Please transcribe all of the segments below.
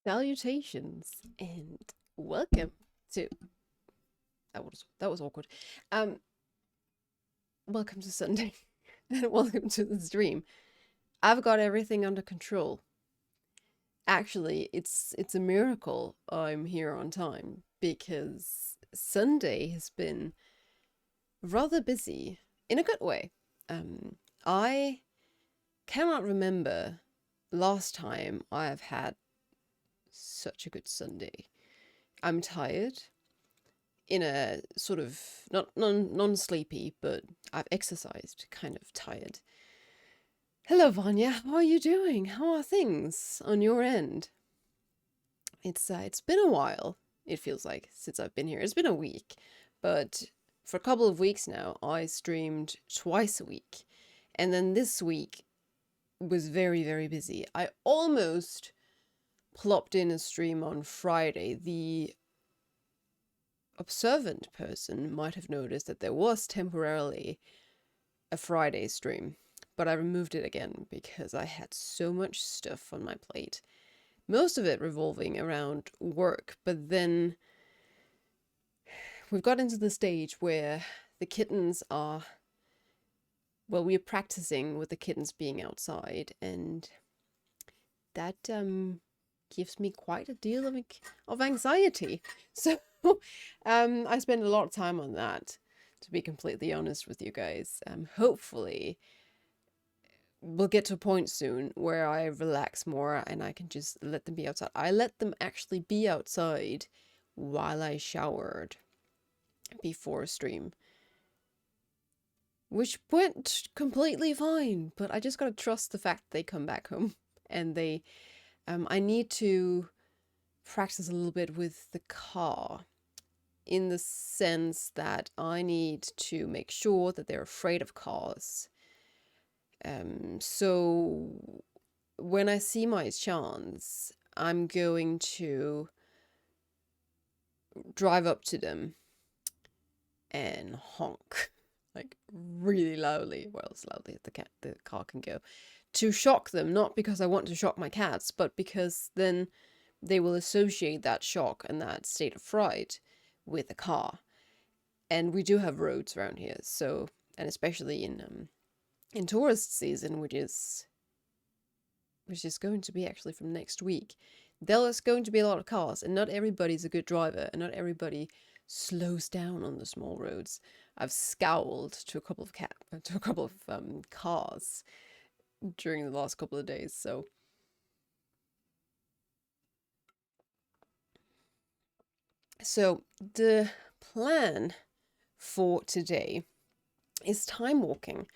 Salutations and welcome to that was awkward. Um, Welcome to Sunday and welcome to the stream. I've got everything under control. Actually, it's a miracle I'm here on time because Sunday has been rather busy in a good way. I cannot remember last time I have had such a good Sunday. I'm tired in a sort of not non-sleepy, but I've exercised, kind of tired. Hello, Vanya. How are you doing? How are things on your end? It's been a while. It feels like since I've been here. It's been a week, but for a couple of weeks now, I streamed twice a week, and then this week was very busy. I almost plopped in a stream on Friday. The observant person might have noticed that there was temporarily a Friday stream, but I removed it again because I had so much stuff on my plate. Most of it revolving around work, but then we've got into the stage where the kittens are, well, we're practicing with the kittens being outside, and that gives me quite a deal of anxiety. So I spend a lot of time on that, to be completely honest with you guys. Hopefully we'll get to a point soon where I relax more and I can just let them be outside. I let them actually be outside while I showered before a stream, which went completely fine, but I just gotta trust the fact they come back home. And they I need to practice a little bit with the car, in the sense that I need to make sure that they're afraid of cars. So when I see my chance, I'm going to drive up to them and honk, like really loudly, well, as loudly as the car can go, to shock them, not because I want to shock my cats, but because then they will associate that shock and that state of fright with a car. And we do have roads around here, so, and especially in tourist season, which is going to be actually from next week, there's going to be a lot of cars, and not everybody's a good driver, and not everybody slows down on the small roads. I've scowled to a couple of cars during the last couple of days, so the plan for today is time walking.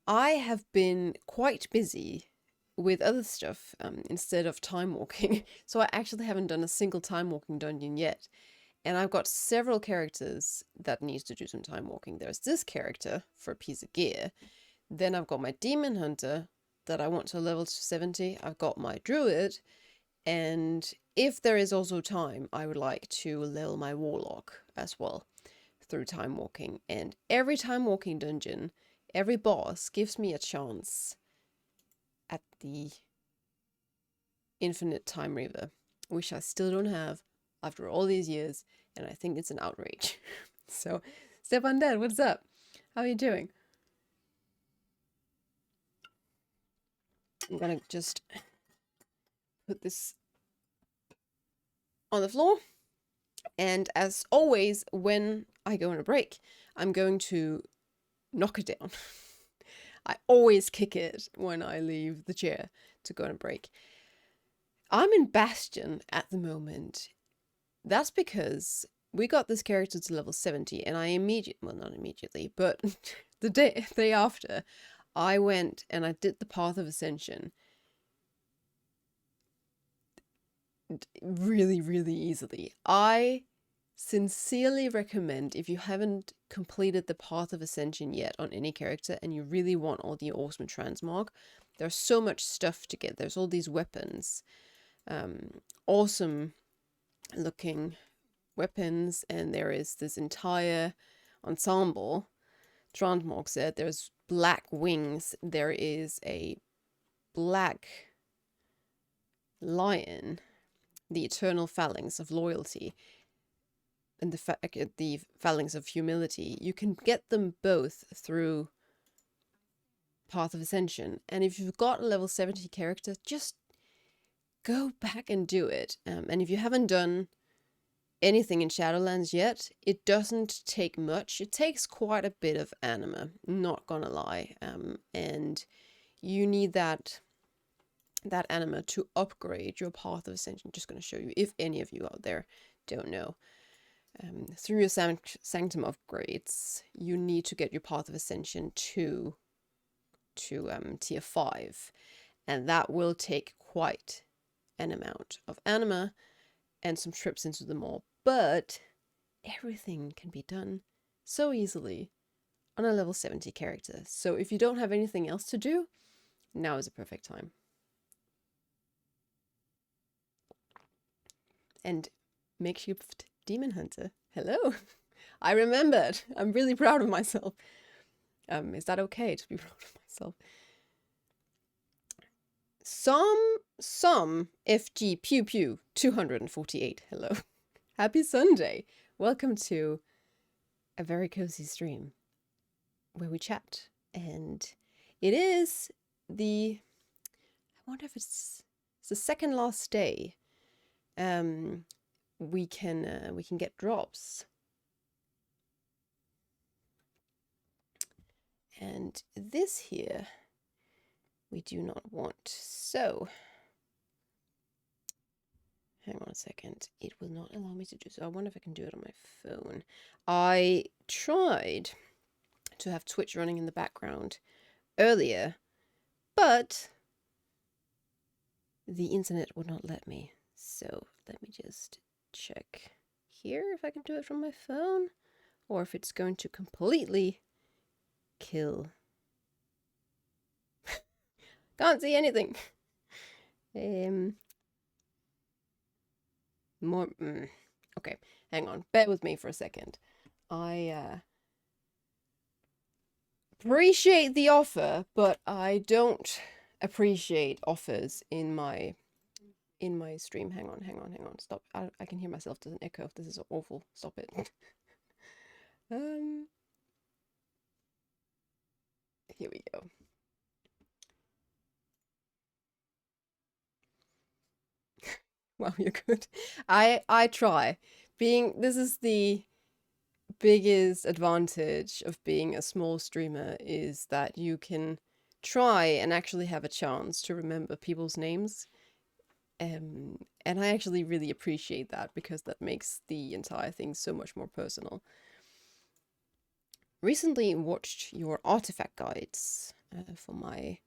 I have been quite busy with other stuff instead of time walking, so I actually haven't done a single time walking dungeon yet. And I've got several characters that needs to do some time walking. There's this character for a piece of gear. Then I've got my demon hunter that I want to level to 70. I've got my druid, and if there is also time, I would like to level my warlock as well through time walking. And every time walking dungeon, every boss gives me a chance at the infinite time river, which I still don't have after all these years, and I think it's an outrage. So, Step Undead, what's up? How are you doing? I'm gonna just put this on the floor, and as always, when I go on a break, I'm going to knock it down. I always kick it when I leave the chair to go on a break. I'm in Bastion at the moment. That's because we got this character to level 70, and well, not immediately, but the day after, I went and I did the Path of Ascension really easily. I sincerely recommend, if you haven't completed the Path of Ascension yet on any character and you really want all the awesome transmog, there's so much stuff to get. There's all these weapons, awesome looking weapons, and there is this entire ensemble. Transmog said there's black wings, there is a black lion, the eternal phalanx of loyalty and the phalanx of humility, you can get them both through Path of Ascension. And if you've got a level 70 character, just go back and do it. And if you haven't done anything in Shadowlands yet, it doesn't take much. It takes quite a bit of anima, not gonna lie. And you need that anima to upgrade your Path of Ascension. Just gonna show you, if any of you out there don't know. Through your Sanctum upgrades, you need to get your Path of Ascension to tier 5. And that will take quite an amount of anima and some trips into the mob. But everything can be done so easily on a level 70 character. So if you don't have anything else to do, now is a perfect time. And makeshift demon hunter, hello. I remembered. I'm really proud of myself. Is that okay to be proud of myself? Some FG Pew Pew 248. Hello. Happy Sunday. Welcome to a very cozy stream where we chat. And it is I wonder if it's the second last day. We can get drops. And this here we do not want. So hang on a second. It will not allow me to do so. I wonder if I can do it on my phone. I tried to have Twitch running in the background earlier, but the internet would not let me. So let me just check here if I can do it from my phone, or if it's going to completely kill. Can't see anything. Okay, hang on. Bear with me for a second. I appreciate the offer, but I don't appreciate offers in my stream. Hang on. Stop. I can hear myself. There's an echo. This is awful. Stop it. Here we go. Wow, you're good. I try. This is the biggest advantage of being a small streamer, is that you can try and actually have a chance to remember people's names. And I actually really appreciate that, because that makes the entire thing so much more personal. Recently watched your artifact guides for my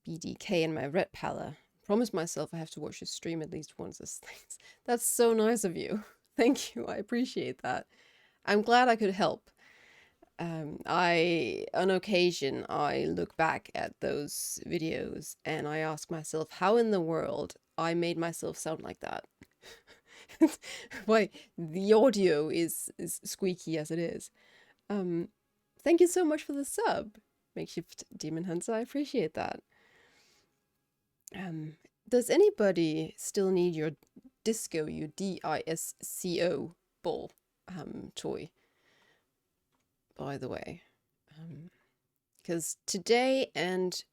BDK and my Red Pala. Promised myself I have to watch your stream at least once as things. That's so nice of you. Thank you. I appreciate that. I'm glad I could help. On occasion, I look back at those videos and I ask myself how in the world I made myself sound like that. Why the audio is squeaky as it is. Thank you so much for the sub, Makeshift Demon Hunter. I appreciate that. Does anybody still need your Disco, your DISCO ball toy? By the way, because today and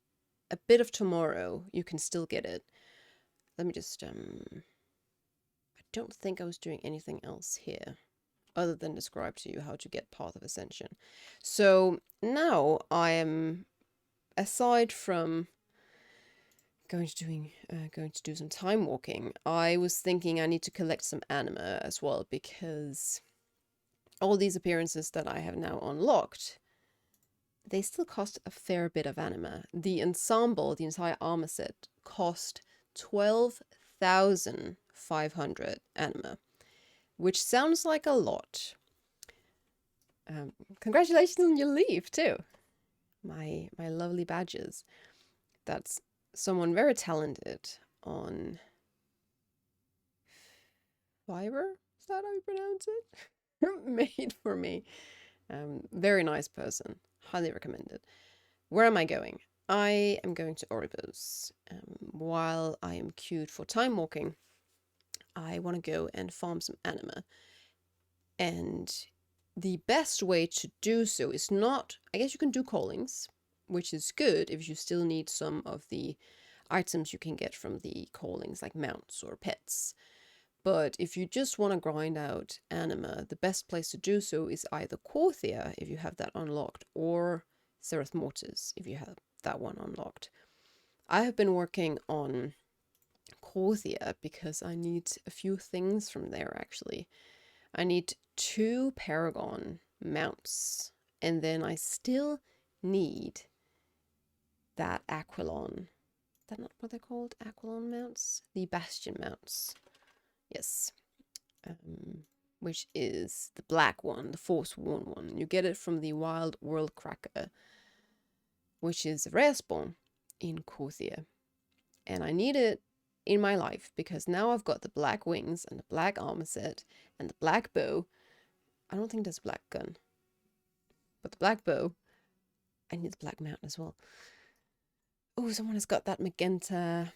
a bit of tomorrow you can still get it. Let me just I don't think I was doing anything else here other than describe to you how to get Path of Ascension. So now I am, aside from going to do some time walking, I was thinking I need to collect some anima as well, because all these appearances that I have now unlocked, they still cost a fair bit of anima. The ensemble, the entire armor set, cost 12,500 anima, which sounds like a lot. Congratulations on your leave too, my lovely badges. That's someone very talented on Fiverr. Is that how you pronounce it? Made for me. Very nice person. Highly recommended. Where am I going? I am going to Oribos. While I am queued for time walking, I want to go and farm some anima. And the best way to do so is not, I guess you can do callings, which is good if you still need some of the items you can get from the callings, like mounts or pets. But if you just want to grind out anima, the best place to do so is either Korthia, if you have that unlocked, or Sereth Mortis, if you have that one unlocked. I have been working on Korthia because I need a few things from there, actually. I need 2 Paragon mounts, and then I still need that Aquilon. Is that not what they're called? Aquilon mounts? The Bastion mounts. Yes. Which is the black one, the Forsworn one. You get it from the Wild World Cracker, which is a rare spawn in Korthia. And I need it in my life because now I've got the black wings and the black armor set and the black bow. I don't think there's a black gun, but the black bow. I need the black mountain as well. Oh, someone has got that magenta.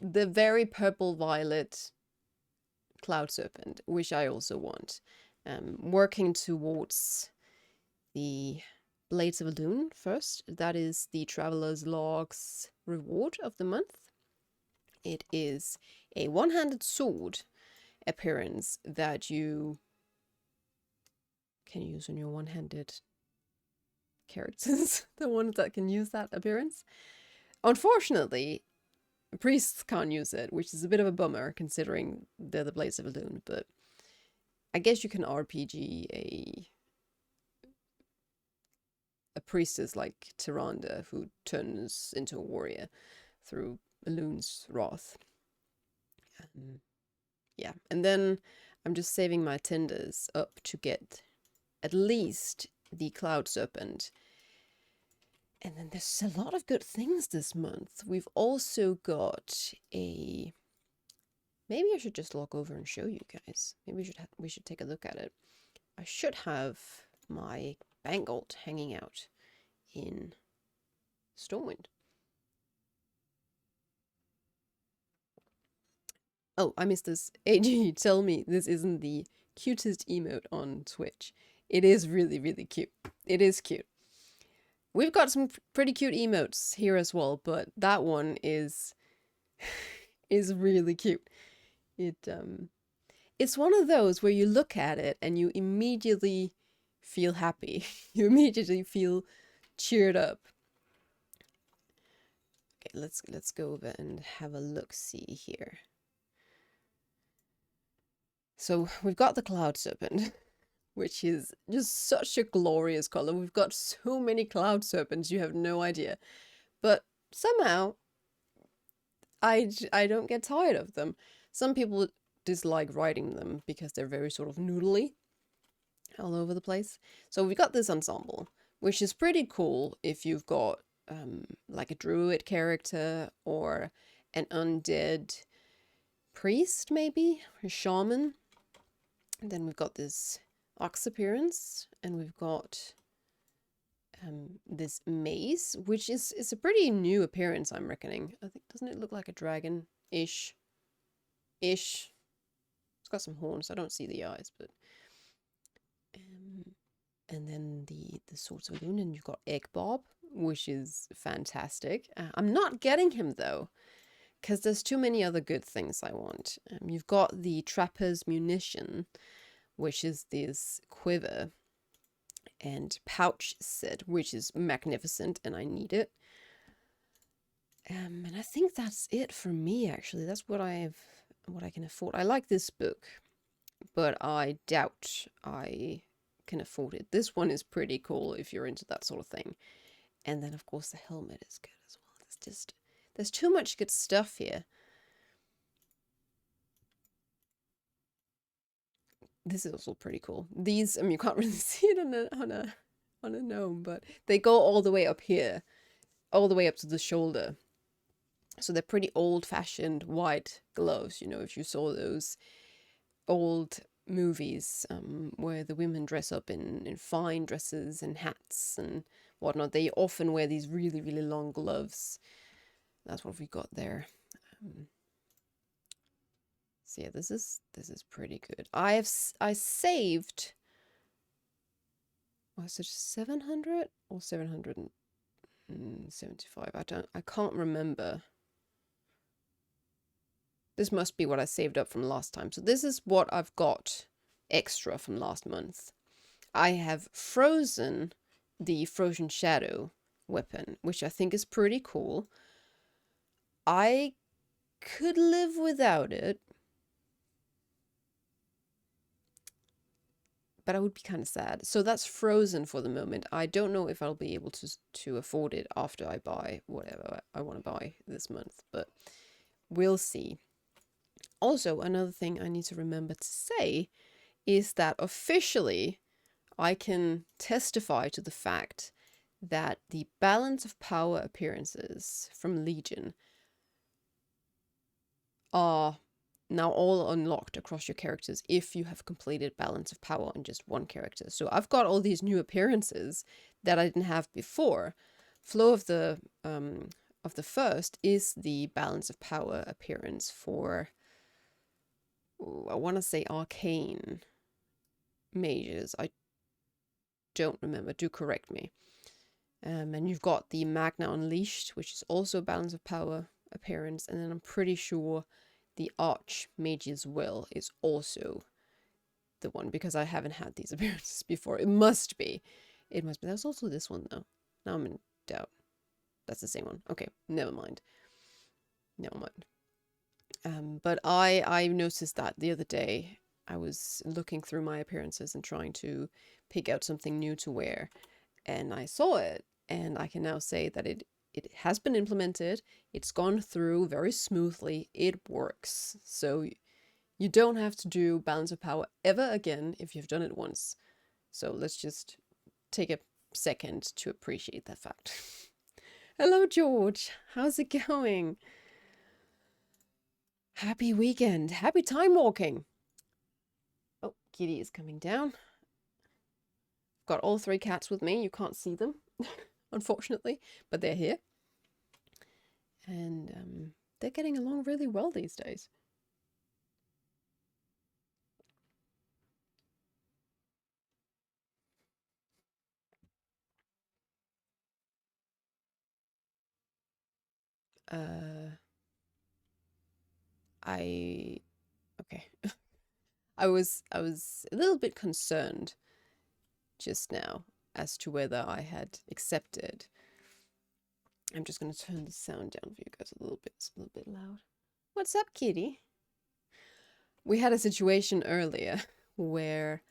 The very purple violet cloud serpent, which I also want. Working towards the Blades of Elune first. That is the Traveler's Log's reward of the month. It is a one-handed sword appearance that you can use on your one-handed characters. The ones that can use that appearance. Unfortunately, priests can't use it, which is a bit of a bummer considering they're the Blades of Elune, but I guess you can RPG a priestess like Tyrande who turns into a warrior through Elune's wrath. Yeah, and then I'm just saving my tenders up to get at least the Cloud Serpent. And then there's a lot of good things this month. We've also got a... Maybe I should just log over and show you guys. Maybe we should take a look at it. I should have my Bangolt hanging out in Stormwind. Oh, I missed this. AG, tell me this isn't the cutest emote on Twitch. It is really, really cute. It is cute. We've got some pretty cute emotes here as well, but that one is really cute. It's one of those where you look at it and you immediately feel happy. You immediately feel cheered up. Okay, let's go over and have a look-see here. So we've got the Cloud Serpent, which is just such a glorious color. We've got so many Cloud Serpents, you have no idea. But somehow, I don't get tired of them. Some people dislike riding them because they're very sort of noodly all over the place. So we've got this ensemble, which is pretty cool if you've got like a druid character or an undead priest, maybe, or shaman. And then we've got this ox appearance, and we've got this maze, which is a pretty new appearance, I'm reckoning. I think, doesn't it look like a dragon-ish? It's got some horns. I don't see the eyes, but and then the Swords of Elune, and you've got Egg Bob, which is fantastic. I'm not getting him though, because there's too many other good things I want. You've got the Trapper's Munition, which is this quiver and pouch set, which is magnificent, and I need it. And I think that's it for me, actually. That's what I can afford. I like this book, but I doubt I can afford it. This one is pretty cool if you're into that sort of thing. And then, of course, the helmet is good as well. It's just, there's too much good stuff here. This is also pretty cool. These, you can't really see it on a gnome, but they go all the way up here, all the way up to the shoulder. So they're pretty old-fashioned white gloves. You know, if you saw those old movies where the women dress up in fine dresses and hats and whatnot, they often wear these really, really long gloves. That's what we got there. So yeah, this is pretty good. I saved. Was it 700 or 775? I can't remember. This must be what I saved up from last time. So this is what I've got extra from last month. I have frozen the Frozen Shadow weapon, which I think is pretty cool. I could live without it, but I would be kind of sad. So that's frozen for the moment. I don't know if I'll be able to afford it after I buy whatever I want to buy this month, but we'll see. Also, another thing I need to remember to say is that officially I can testify to the fact that the balance of power appearances from Legion are now all unlocked across your characters if you have completed balance of power on just one character. So I've got all these new appearances that I didn't have before. Flow of the First is the balance of power appearance for, I want to say arcane mages. I don't remember. Do correct me. And you've got the Magna Unleashed, which is also balance of power appearance, and then I'm pretty sure the Archmage's Will is also the one, because I haven't had these appearances before. It must be. It must be. There's also this one, though. Now I'm in doubt. That's the same one. Okay, never mind. Never mind. But I noticed that the other day. I was looking through my appearances and trying to pick out something new to wear, and I saw it, and I can now say that it has been implemented. It's gone through very smoothly. It works. So you don't have to do balance of power ever again if you've done it once. So let's just take a second to appreciate that fact. Hello, George. How's it going? Happy weekend. Happy time walking. Oh, Kitty is coming down. Got all 3 cats with me. You can't see them, unfortunately, but they're here. And they're getting along really well these days. Okay. I was a little bit concerned just now as to whether I had accepted. I'm just going to turn the sound down for you guys a little bit. It's a little bit loud. What's up, kitty? We had a situation earlier where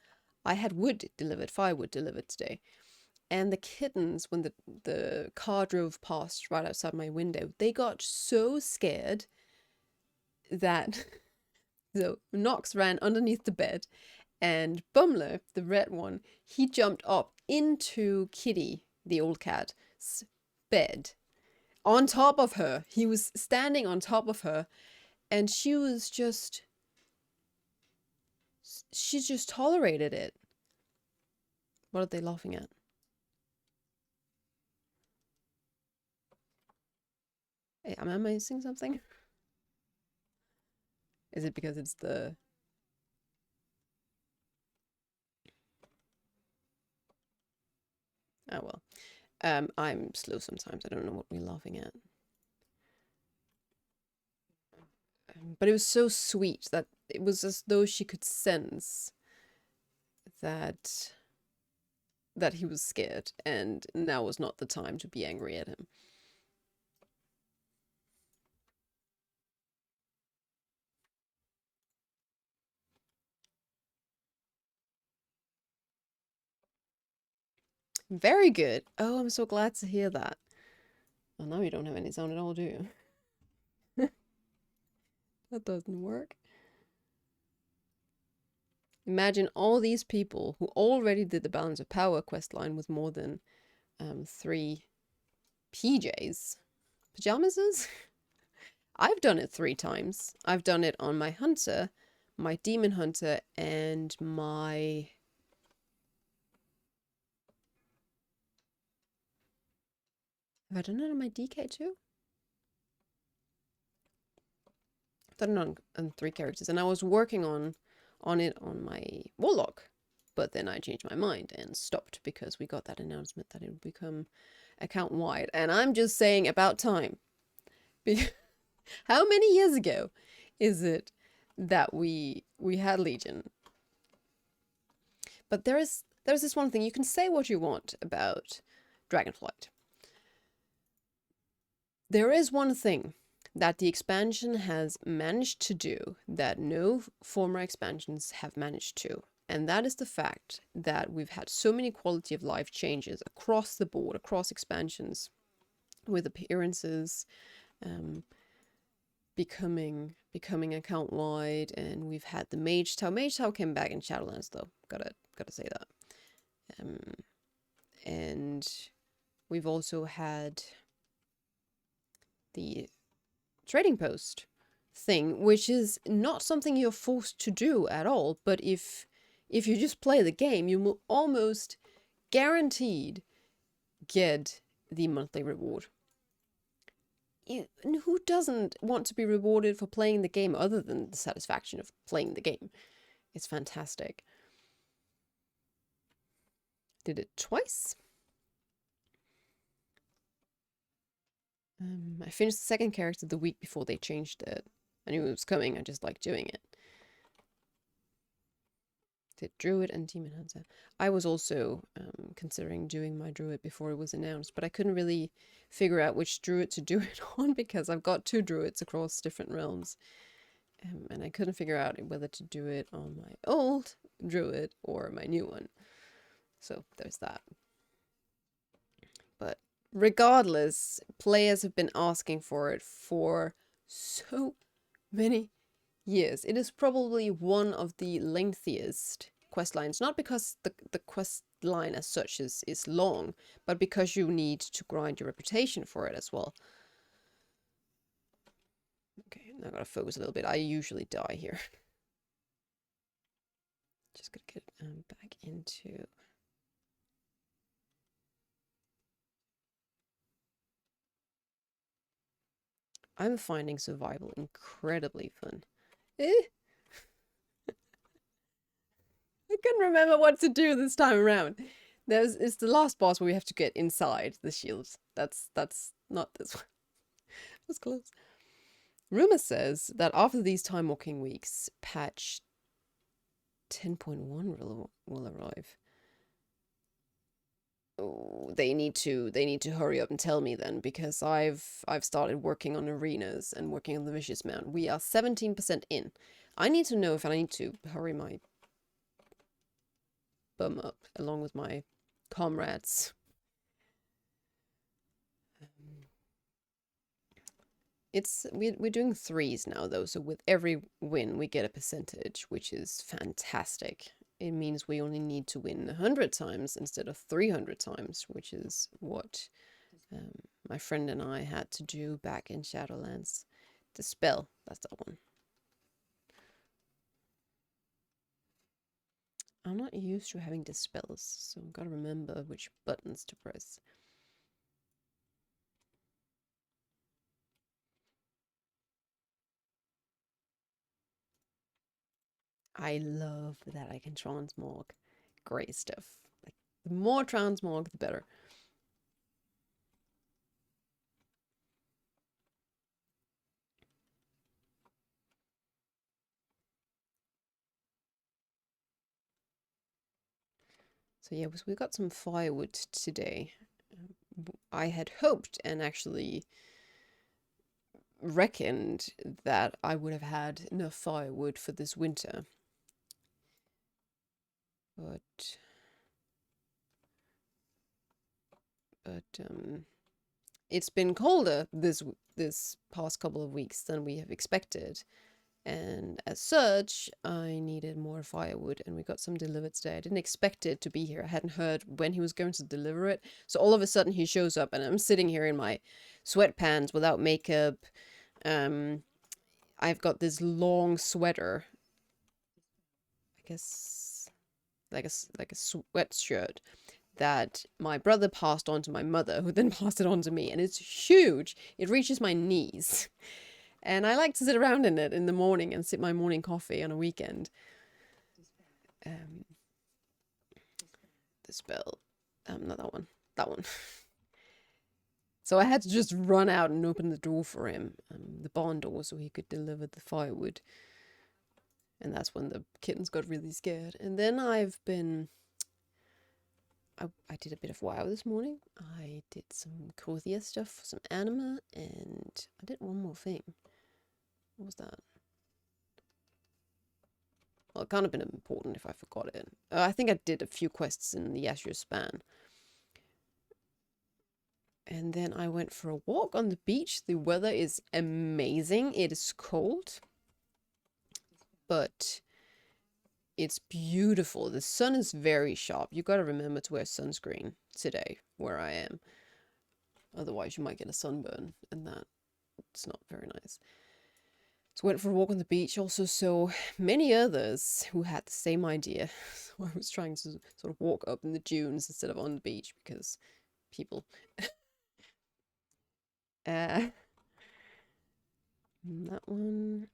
I had wood delivered, firewood delivered today. And the kittens, when the car drove past right outside my window, they got so scared that so Nox ran underneath the bed, and Bumler, the red one, he jumped up into Kitty, the old cat's bed, on top of her. He was standing on top of her, and she just tolerated it. What are they laughing at? Hey, am I missing something? Is it because it's the... Oh well. I'm slow sometimes. I don't know what we're laughing at. But it was so sweet that it was as though she could sense that he was scared, and now was not the time to be angry at him. Very good. Oh, I'm so glad to hear that. Oh, now you don't have any sound at all, do you? That doesn't work. Imagine all these people who already did the Balance of Power questline with more than 3 PJs. Pajamases? I've done it 3 times. I've done it on my hunter, my demon hunter, and my... Have I done it on my DK too? started on 3 characters, and I was working on it on my Warlock, but then I changed my mind and stopped because we got that announcement that it would become account wide, and I'm just saying about time. How many years ago is it that we had Legion? But there's this one thing. You can say what you want about Dragonflight. There is one thing that the expansion has managed to do that no former expansions have managed to. And that is the fact that we've had so many quality of life changes across the board, across expansions, with appearances becoming account wide, and we've had the Mage Tower. Mage Tower came back in Shadowlands though. Gotta say that. And we've also had the trading post thing, which is not something you're forced to do at all, but if you just play the game, you will almost guaranteed get the monthly reward. And who doesn't want to be rewarded for playing the game other than the satisfaction of playing the game? It's fantastic. Did it twice. I finished the second character the week before they changed it. I knew it was coming, I just liked doing it. Did Druid and Demon Hunter. I was also considering doing my Druid before it was announced, but I couldn't really figure out which Druid to do it on because I've got 2 Druids across different realms. And I couldn't figure out whether to do it on my old Druid or my new one. So there's that. But regardless, players have been asking for it for so many years. It is probably one of the lengthiest quest lines, not because the quest line as such is long, but because you need to grind your reputation for it as well. Okay, now I gotta focus a little bit. I usually die here. Just gotta get back into... I'm finding survival incredibly fun. I couldn't remember what to do this time around. It's the last boss where we have to get inside the shields. That's not this one. It was close. Rumor says that after these Timewalking weeks, patch 10.1 will arrive. Oh, they need to hurry up and tell me then, because I've started working on arenas and working on the Vicious Mount. We are 17% in. I need to know if I need to hurry my bum up along with my comrades. We're doing 3s now though, so with every win we get a percentage, which is fantastic. It means we only need to win 100 times instead of 300 times, which is what my friend and I had to do back in Shadowlands. The spell, that's that one. I'm not used to having dispels, so I've got to remember which buttons to press. I love that I can transmog. Great stuff. Like, the more transmog, the better. So yeah, we got some firewood today. I had hoped and actually reckoned that I would have had enough firewood for this winter. But it's been colder this past couple of weeks than we have expected, and as such I needed more firewood, and we got some delivered today. I didn't expect it to be here. I hadn't heard when he was going to deliver it, so all of a sudden he shows up and I'm sitting here in my sweatpants without makeup. I've got this long sweater, I guess like a sweatshirt, that my brother passed on to my mother, who then passed it on to me, and it's huge. It reaches my knees. And I like to sit around in it in the morning and sip my morning coffee on a weekend. The spell. Not that one. That one. So I had to just run out and open the door for him, the barn door, so he could deliver the firewood. And that's when the kittens got really scared. And then I've been... I did a bit of WoW this morning. I did some Kothia stuff for some anima, and I did one more thing. What was that? Well, it can't have been important if I forgot it. I think I did a few quests in the Azure Span. And then I went for a walk on the beach. The weather is amazing. It is cold, but it's beautiful. The sun is very sharp. You got to remember to wear sunscreen today where I am. Otherwise, you might get a sunburn, and that's not very nice. So I went for a walk on the beach. Also saw many others who had the same idea. So I was trying to sort of walk up in the dunes instead of on the beach because people. That one.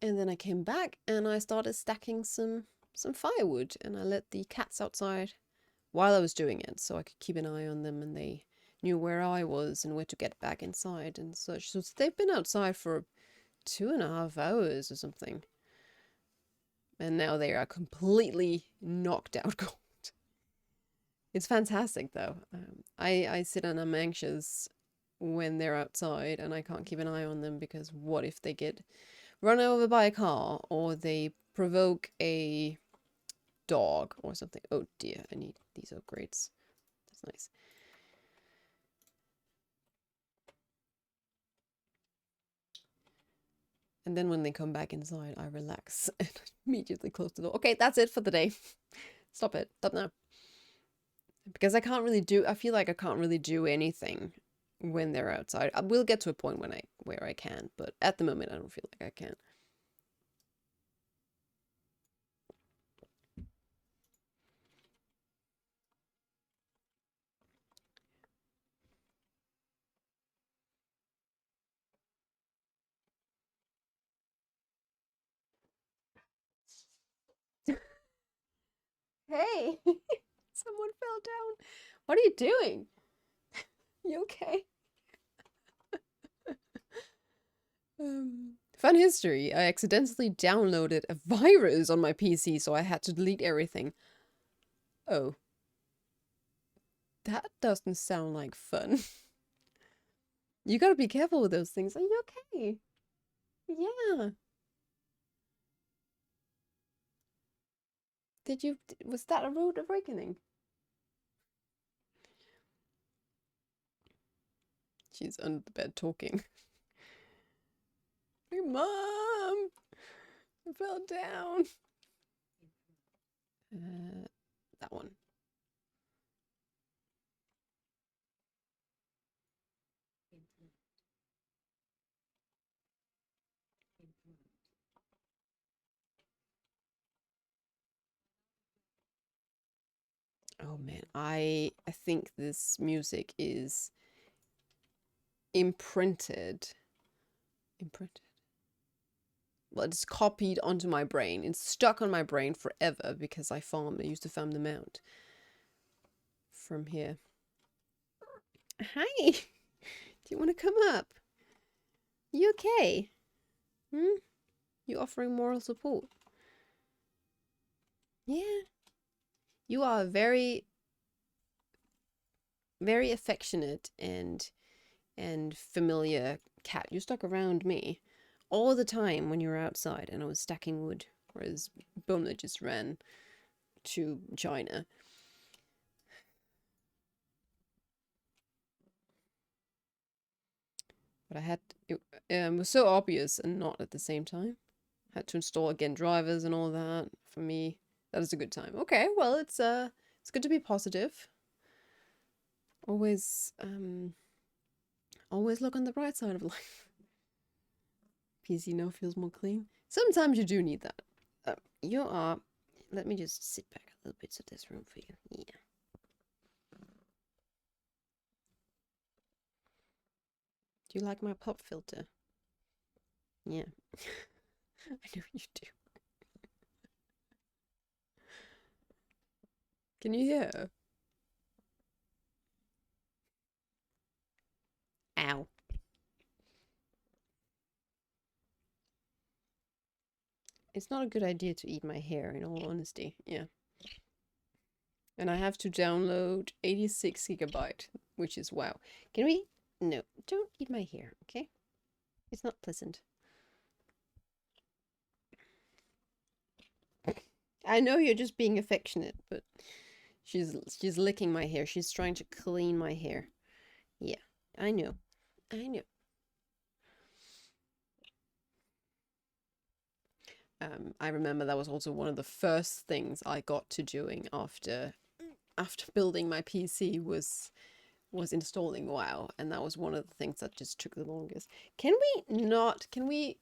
And then I came back and I started stacking some firewood, and I let the cats outside while I was doing it so I could keep an eye on them, and they knew where I was and where to get back inside and such. So they've been outside for 2.5 hours or something. And now they are completely knocked out cold. It's fantastic though. I sit and I'm anxious when they're outside and I can't keep an eye on them because what if they get run over by a car or they provoke a dog or something. Oh dear, I need these upgrades. That's nice. And then when they come back inside, I relax and immediately close the door. Okay, that's it for the day. Stop it. Stop now. Because I feel like I can't really do anything when they're outside. I will get to a point where I can, but at the moment I don't feel like I can. Hey, someone fell down. What are you doing? You okay? Fun history. I accidentally downloaded a virus on my PC, so I had to delete everything. Oh. That doesn't sound like fun. You gotta be careful with those things. Are you okay? Yeah. Was that a rude awakening? She's under the bed talking. Hey, Mom! I fell down. That one. Oh man, I think this music is imprinted. Well, it's copied onto my brain. It's stuck on my brain forever because I used to farm them out from here. Hi! Do you want to come up? You okay? Hmm? You offering moral support? Yeah. You are very, very affectionate and familiar cat. You stuck around me all the time when you were outside and I was stacking wood, whereas Bona just ran to China. But it was so obvious and not at the same time. Had to install again drivers and all that. For me, that is a good time. Okay, well it's good to be positive. Always always look on the bright side of life. PC now feels more clean. Sometimes you do need that. Let me just sit back a little bit of this room for you. Yeah. Do you like my pop filter? Yeah. I know you do. Can you hear? Ow. It's not a good idea to eat my hair, in all honesty. Yeah. And I have to download 86 gigabyte, which is wow. Can we? No, don't eat my hair, okay? It's not pleasant. I know you're just being affectionate, but she's licking my hair. She's trying to clean my hair. Yeah, I know. I know. I remember that was also one of the first things I got to doing after building my PC was installing WoW, and that was one of the things that just took the longest. Can we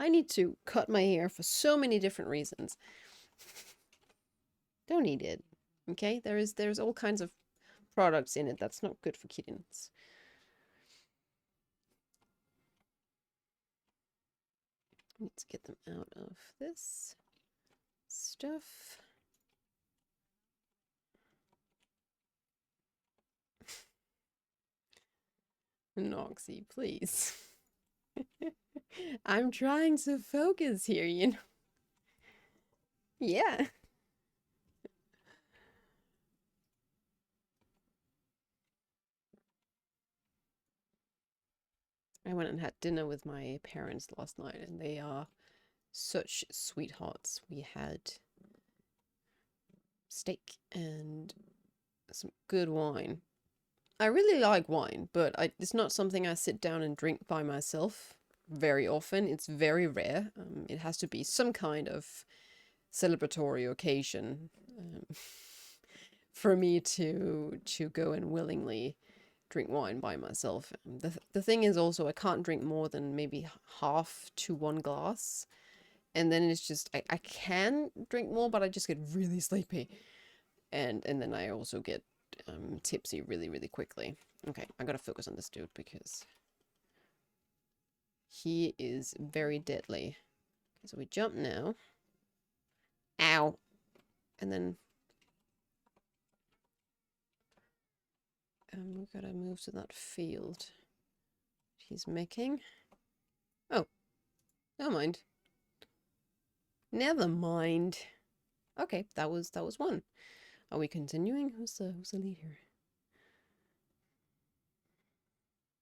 I need to cut my hair for so many different reasons. Don't need it. Okay? There's all kinds of products in it that's not good for kittens. Need to get them out of this stuff. Noxy, please. I'm trying to focus here, you know. Yeah. I went and had dinner with my parents last night, and they are such sweethearts. We had steak and some good wine. I really like wine, but it's not something I sit down and drink by myself very often. It's very rare. It has to be some kind of celebratory occasion for me to go and willingly drink wine by myself. The thing is also I can't drink more than maybe half to one glass. And then it's just I can drink more, but I just get really sleepy. And then I also get tipsy really, really quickly. Okay, I gotta focus on this dude because he is very deadly. Okay, so we jump now. Ow. And then we gotta move to that field he's making. Oh, never mind. Never mind. Okay, that was one. Are we continuing? Who's the lead here?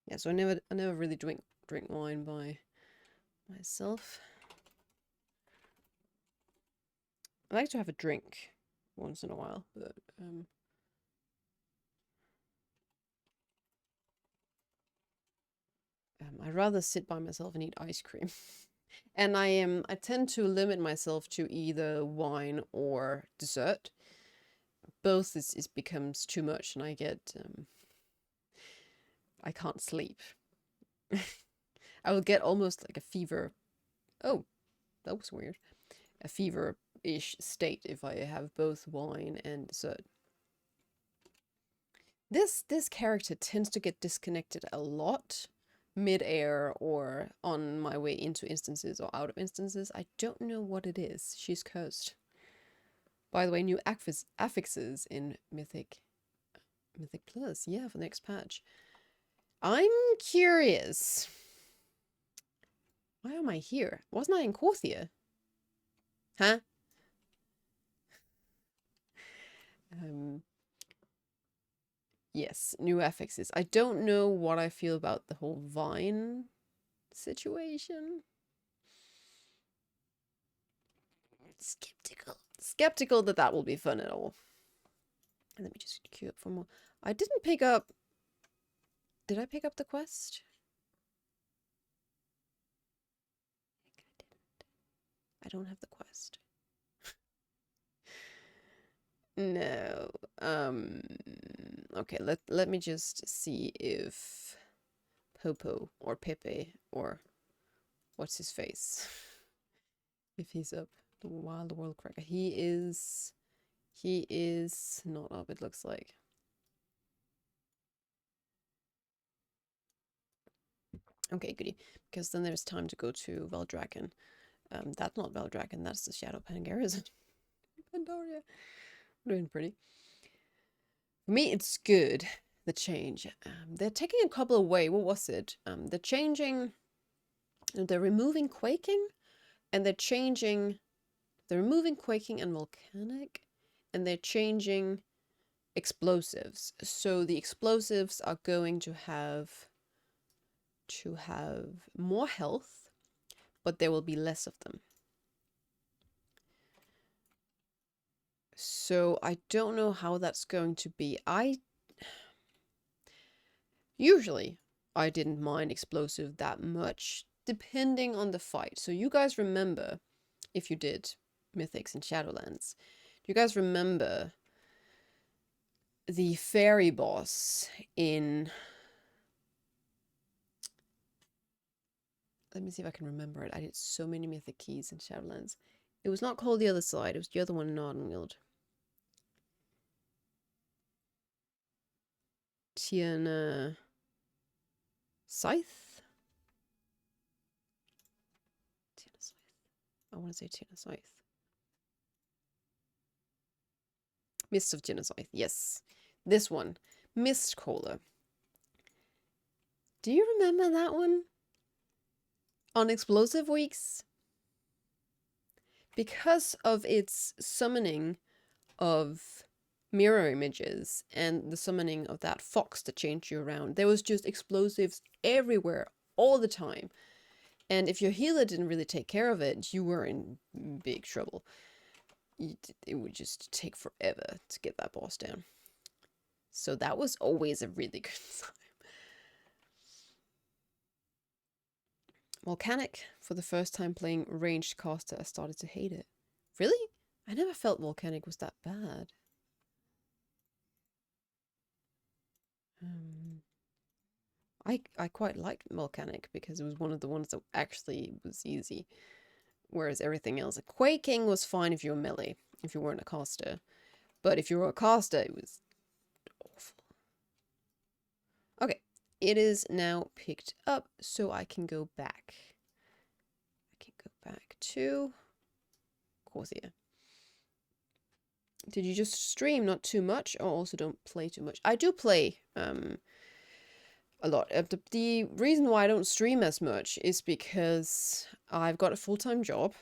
Yeah, so I never really drink wine by myself. I like to have a drink once in a while, but I'd rather sit by myself and eat ice cream. And I tend to limit myself to either wine or dessert. Both is becomes too much, and I get I can't sleep. I will get almost like a fever. Oh, that was weird. A fever-ish state if I have both wine and dessert. This character tends to get disconnected a lot mid-air or on my way into instances or out of instances. I don't know what it is. She's cursed. By the way, new affixes in Mythic Plus. Yeah, for the next patch. I'm curious. Why am I here? Wasn't I in Corthia? Huh? Yes, new affixes. I don't know what I feel about the whole Vine situation. Skeptical that that will be fun at all. Let me just queue up for more. I didn't pick up... Did I pick up the quest? I don't have the quest. No. Okay, let me just see if Popo or Pepe or what's his face if he's up. The Wild World Cracker. He is not up, it looks like. Okay, goody. Because then there's time to go to Veldraken. That's not Veldraken, that's the Shadow Pangaris. Pandaria. Doing pretty. For me, it's good, the change. They're taking a couple away. What was it? They're changing... They're removing Quaking, and they're removing Quaking and Volcanic, and they're changing explosives. So the explosives are going to have more health, but there will be less of them. So I don't know how that's going to be. Usually I didn't mind explosive that much, depending on the fight. So you guys remember, if you did Mythics and Shadowlands, do you guys remember the fairy boss in... Let me see if I can remember it. I did so many Mythic keys in Shadowlands. It was not called the other side. It was the other one in AutumnGames. Tiana... Scythe? Tiana Scythe. I want to say Tiana Scythe. Mists of Tiana Scythe. Yes. This one. Mistcaller. Do you remember that one? On explosive weeks? Because of its summoning of mirror images and the summoning of that fox to change you around, there was just explosives everywhere all the time. And if your healer didn't really take care of it, you were in big trouble. It would just take forever to get that boss down. So that was always a really good time. Volcanic, for the first time playing ranged caster, I started to hate it. Really? I never felt Volcanic was that bad. I quite liked Volcanic because it was one of the ones that actually was easy. Whereas everything else, like Quaking was fine if you were melee, if you weren't a caster. But if you were a caster, it was awful. Okay, it is now picked up, so I can go back. I can go back to Corsair. Did you just stream not too much, or also don't play too much? I do play a lot. The reason why I don't stream as much is because I've got a full-time job,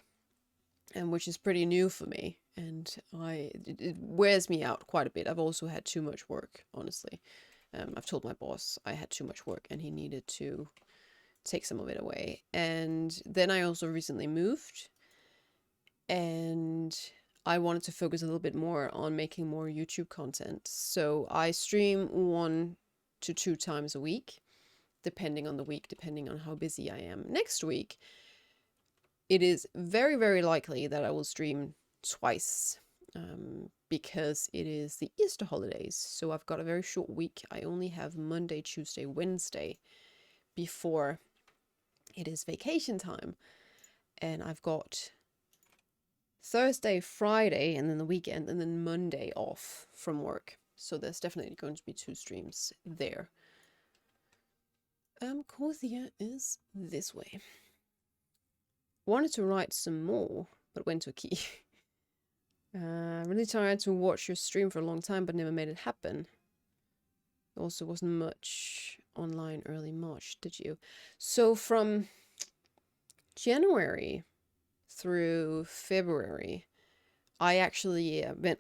and which is pretty new for me, and it wears me out quite a bit. I've also had too much work, honestly. I've told my boss I had too much work and he needed to take some of it away. And then I also recently moved, and I wanted to focus a little bit more on making more YouTube content. So I stream 1 to 2 times a week, depending on the week, depending on how busy I am. Next week, it is very, very likely that I will stream twice, because it is the Easter holidays. So I've got a very short week. I only have Monday, Tuesday, Wednesday before it is vacation time. And I've got Thursday, Friday, and then the weekend, and then Monday off from work. So there's definitely going to be 2 streams there. Corsair is this way. Wanted to write some more, but went to a key. Really tired to watch your stream for a long time, but never made it happen. Also wasn't much online early March, did you? So from January through February, I actually went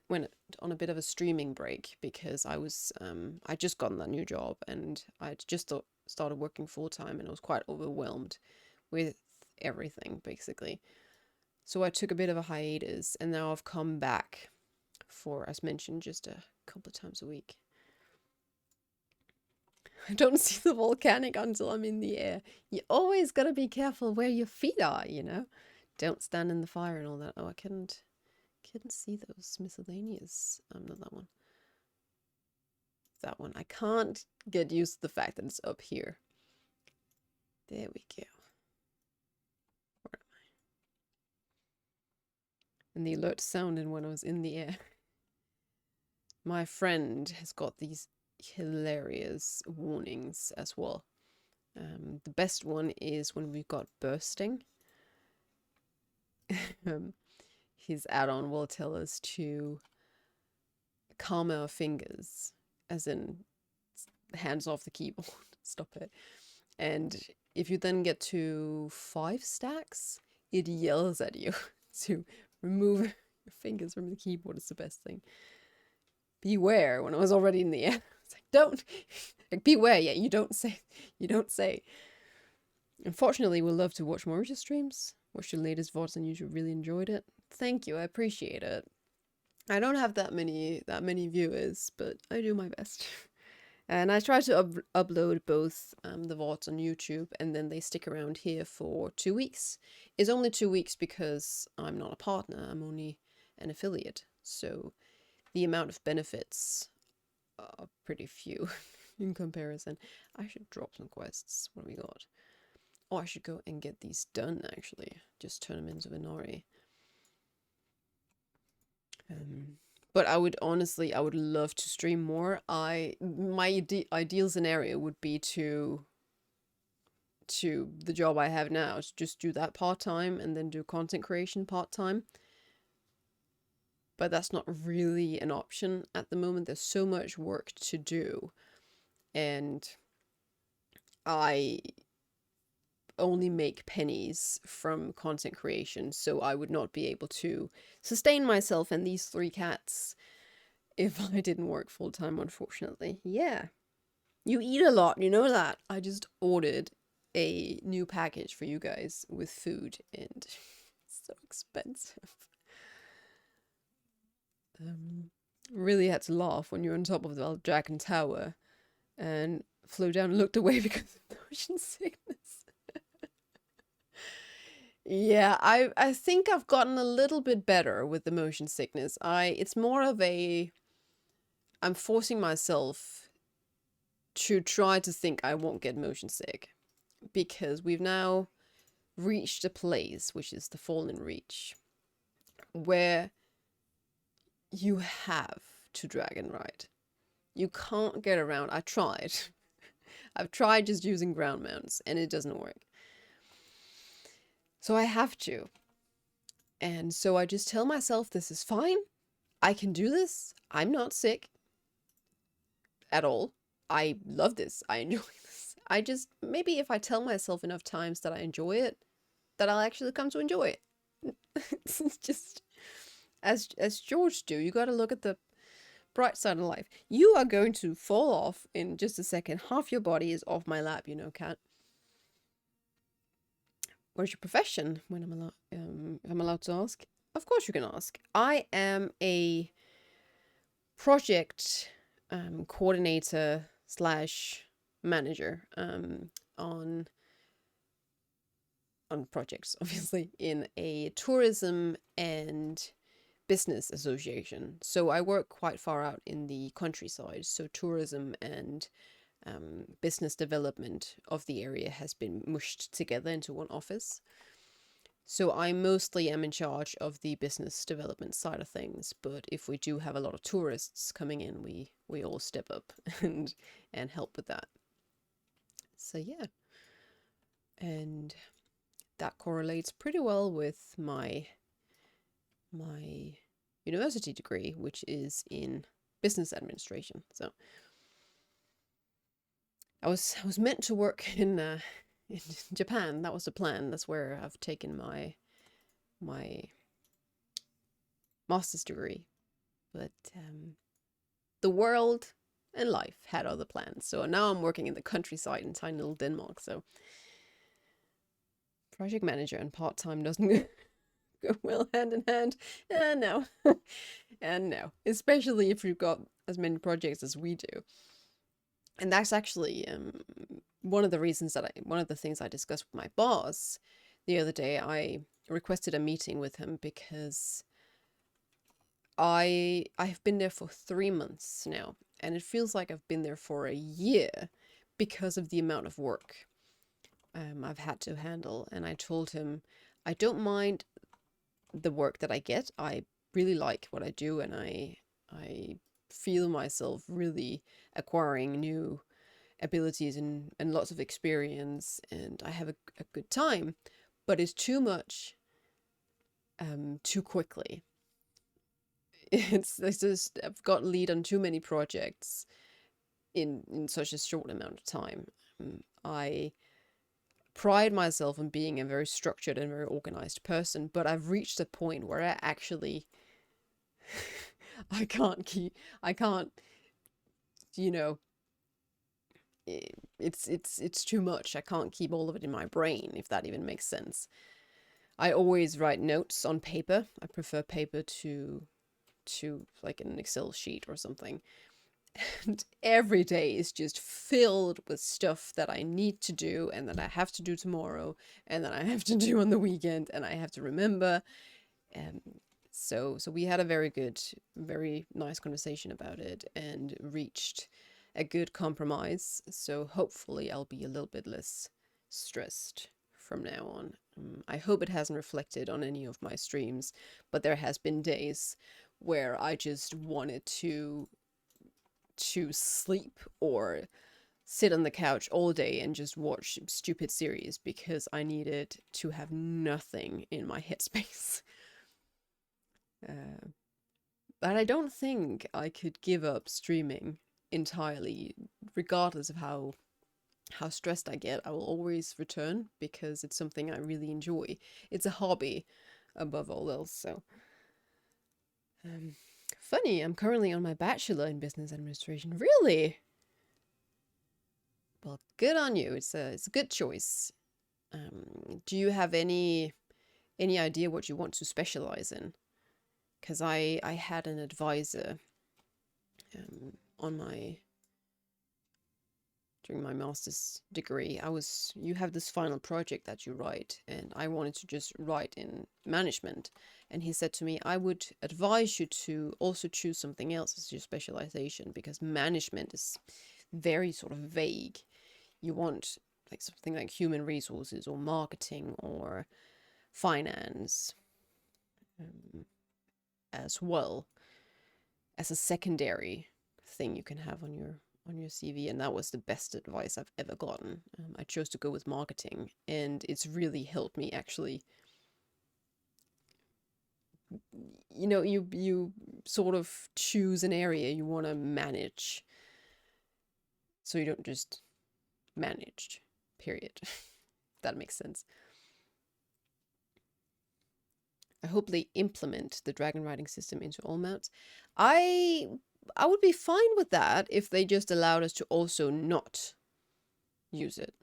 on a bit of a streaming break because I just gotten that new job and I just started working full time, and I was quite overwhelmed with everything basically. So I took a bit of a hiatus, and now I've come back for, as mentioned, just a couple of times a week. I don't see the volcanic until I'm in the air. You always gotta be careful where your feet are, you know? Don't stand in the fire and all that. Oh, I couldn't see those miscellaneous. Not that one. That one. I can't get used to the fact that it's up here. There we go. Where am I? And the alert sounded when I was in the air. My friend has got these hilarious warnings as well. The best one is when we've got bursting. His add-on will tell us to calm our fingers, as in hands off the keyboard, stop it. And if you then get to 5 stacks, it yells at you to remove your fingers from the keyboard. Is the best thing. Beware, when I was already in the air, it's like, don't, like, beware, yeah, you don't say. Unfortunately, we'll love to watch more of your streams, watch your latest VODs, and you really enjoyed it. Thank you, I appreciate it. I don't have that many viewers, but I do my best. And I try to upload both the VODs on YouTube, and then they stick around here for 2 weeks. It's only 2 weeks because I'm not a partner, I'm only an affiliate. So the amount of benefits are pretty few in comparison. I should drop some quests. What have we got? Oh, I should go and get these done, actually. Just turn them into Venari. But I would love to stream more. My ideal scenario would be to the job I have now, to just do that part-time and then do content creation part-time. But that's not really an option at the moment. There's so much work to do, and I only make pennies from content creation, so I would not be able to sustain myself and these 3 cats if I didn't work full-time, unfortunately. Yeah. You eat a lot, you know that. I just ordered a new package for you guys with food, and it's so expensive. Really had to laugh when you're on top of the Dragon Tower and flew down and looked away because of motion sickness. Yeah, I think I've gotten a little bit better with the motion sickness. It's more of a, I'm forcing myself to try to think I won't get motion sick, because we've now reached a place, which is the Fallen Reach, where you have to dragon ride. You can't get around. I tried. I've tried just using ground mounts, and it doesn't work. So I have to. And so I just tell myself this is fine. I can do this. I'm not sick at all. I love this. I enjoy this. I just, maybe if I tell myself enough times that I enjoy it, that I'll actually come to enjoy it. It's just, as George do, you gotta look at the bright side of life. You are going to fall off in just a second. Half your body is off my lap, you know, cat. What is your profession? When if I'm allowed to ask? Of course you can ask. I am a project coordinator slash manager on projects, obviously, in a tourism and business association. So I work quite far out in the countryside. So tourism and business development of the area has been mushed together into one office. So I mostly am in charge of the business development side of things, but if we do have a lot of tourists coming in, we all step up and help with that. So yeah. And that correlates pretty well with my university degree, which is in business administration. So I was meant to work in Japan. That was the plan. That's where I've taken my master's degree. But the world and life had other plans. So now I'm working in the countryside in tiny little Denmark. So project manager and part-time doesn't go well hand in hand. No. And no. Especially if you've got as many projects as we do. And that's actually one of the things I discussed with my boss the other day. I requested a meeting with him because I've been there for 3 months now, and it feels like I've been there for a year because of the amount of work I've had to handle. And I told him I don't mind the work that I get. I really like what I do, and I feel myself really acquiring new abilities and lots of experience, and I have a good time, but it's too much too quickly. It's just I've got lead on too many projects in such a short amount of time. I pride myself on being a very structured and very organized person, but I've reached a point where I actually I can't, you know, it's too much. I can't keep all of it in my brain, if that even makes sense. I always write notes on paper. I prefer paper to like an Excel sheet or something. And every day is just filled with stuff that I need to do and that I have to do tomorrow and that I have to do on the weekend and I have to remember. And so we had a very good, very nice conversation about it and reached a good compromise. So hopefully I'll be a little bit less stressed from now on. I hope it hasn't reflected on any of my streams, but there has been days where I just wanted to sleep or sit on the couch all day and just watch stupid series because I needed to have nothing in my headspace. But I don't think I could give up streaming entirely, regardless of how stressed I get. I will always return because it's something I really enjoy. It's a hobby above all else. So, funny, I'm currently on my bachelor in business administration. Really? Well, good on you. It's a good choice. Do you have any idea what you want to specialize in? Because I had an advisor on my during my master's degree. You have this final project that you write, and I wanted to just write in management. And he said to me, I would advise you to also choose something else as your specialization, because management is very sort of vague. You want like something like human resources or marketing or finance as well as a secondary thing you can have on your CV, and that was the best advice I've ever gotten. I chose to go with marketing, and it's really helped me actually. You know, you sort of choose an area you want to manage, so you don't just manage. Period. That makes sense. I hope they implement the dragon riding system into all mounts. I would be fine with that if they just allowed us to also not use it.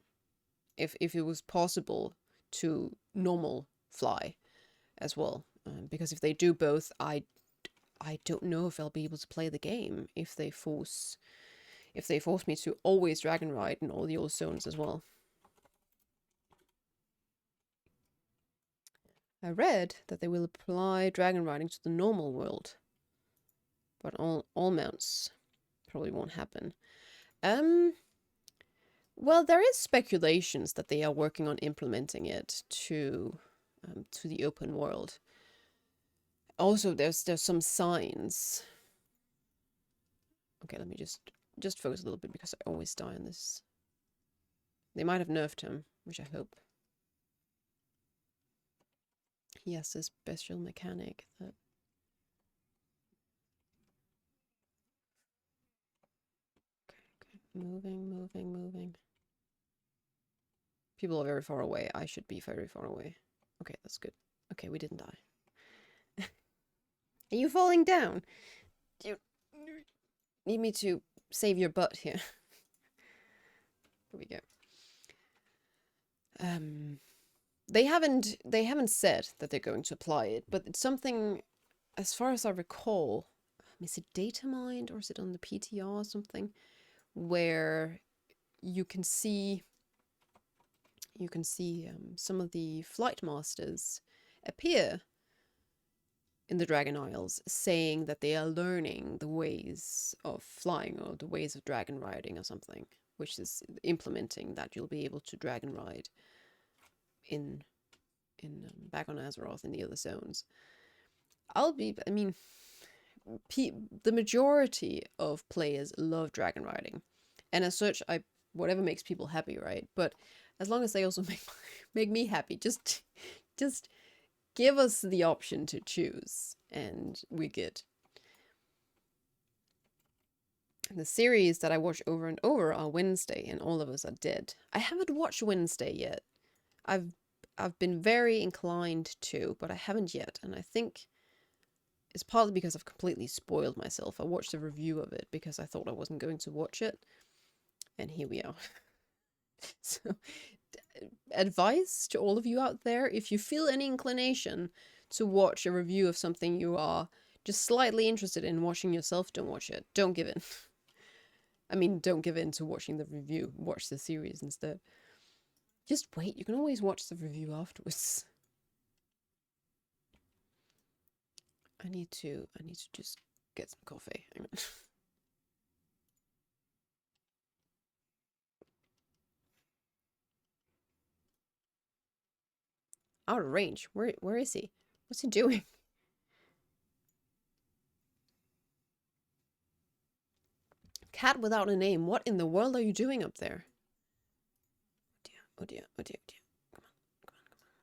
If it was possible to normal fly as well. Because if they do both, I don't know if I'll be able to play the game if they force me to always dragon ride in all the old zones as well. I read that they will apply dragon riding to the normal world, but all mounts probably won't happen. Well, there is speculations that they are working on implementing it to the open world. Also, there's some signs. Okay, let me just focus a little bit because I always die on this. They might have nerfed him, which I hope. He has this special mechanic that... Okay. Moving. People are very far away. I should be very far away. Okay, that's good. Okay, we didn't die. Are you falling down? Do you need me to save your butt here? Here we go. They haven't said that they're going to apply it, but it's something, as far as I recall, is it data mined or is it on the PTR or something, where you can see some of the flight masters appear in the Dragon Isles saying that they are learning the ways of flying or the ways of dragon riding or something, which is implementing that you'll be able to dragon ride in back on Azeroth in the other zones. I mean, the majority of players love dragon riding, and as such, I whatever makes people happy, right? But as long as they also make me happy, just give us the option to choose, and we're good. The series that I watch over and over are Wednesday and All of Us Are Dead. I haven't watched Wednesday yet. I've been very inclined to, but I haven't yet, and I think it's partly because I've completely spoiled myself. I watched a review of it because I thought I wasn't going to watch it, and here we are. So, advice to all of you out there, if you feel any inclination to watch a review of something you are just slightly interested in watching yourself, don't watch it. Don't give in. I mean, don't give in to watching the review. Watch the series instead. Just wait. You can always watch the review afterwards. I need to just get some coffee. Hang on. Out of range. Where is he? What's he doing? Cat without a name. What in the world are you doing up there? Oh dear. Oh dear. Oh dear. Oh dear. Come on. Come on. Come on.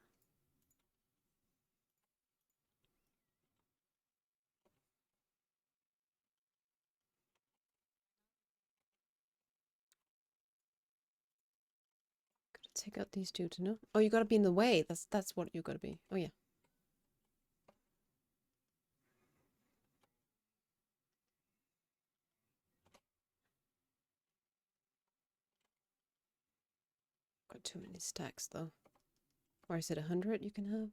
Gotta take out these two to know. Oh, you gotta be in the way. That's what you gotta be. Oh yeah. Got too many stacks though. Or is it 100 you can have?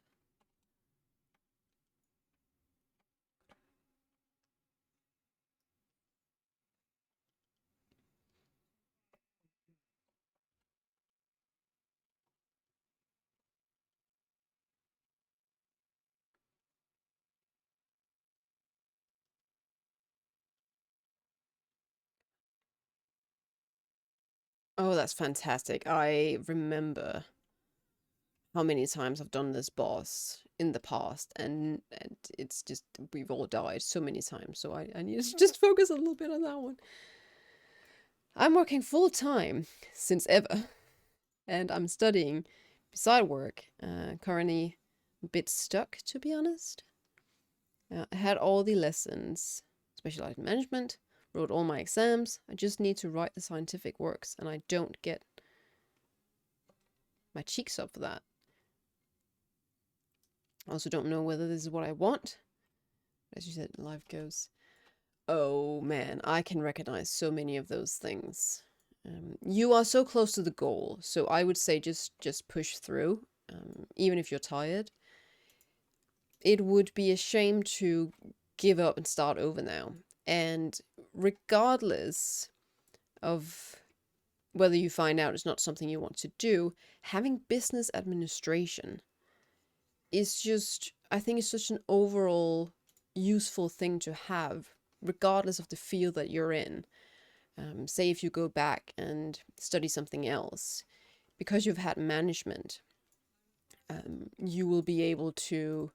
Oh, that's fantastic. I remember how many times I've done this boss in the past, and it's just, we've all died so many times, so I need to just focus a little bit on that one. I'm working full time since ever, and I'm studying beside work. Currently a bit stuck, to be honest. I had all the lessons, specialized management, wrote all my exams. I just need to write the scientific works, and I don't get my cheeks up for that. I also don't know whether this is what I want. As you said, life goes. Oh man, I can recognize so many of those things. You are so close to the goal, so I would say just push through, even if you're tired. It would be a shame to give up and start over now. And regardless of whether you find out it's not something you want to do, having business administration is just, I think it's such an overall useful thing to have, regardless of the field that you're in. Say if you go back and study something else, because you've had management, you will be able to,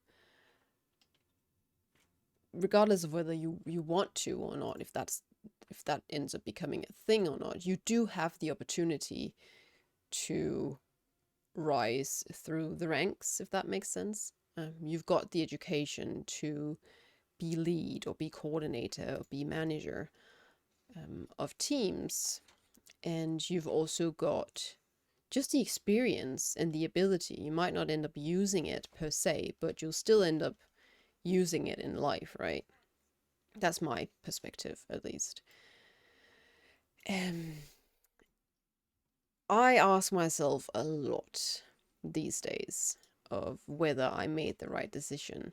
regardless of whether you want to or not, if that ends up becoming a thing or not, you do have the opportunity to rise through the ranks, if that makes sense. You've got the education to be lead or be coordinator or be manager of teams, and you've also got just the experience and the ability. You might not end up using it per se, but you'll still end up using it in life, right? That's my perspective, at least. I ask myself a lot these days of whether I made the right decision.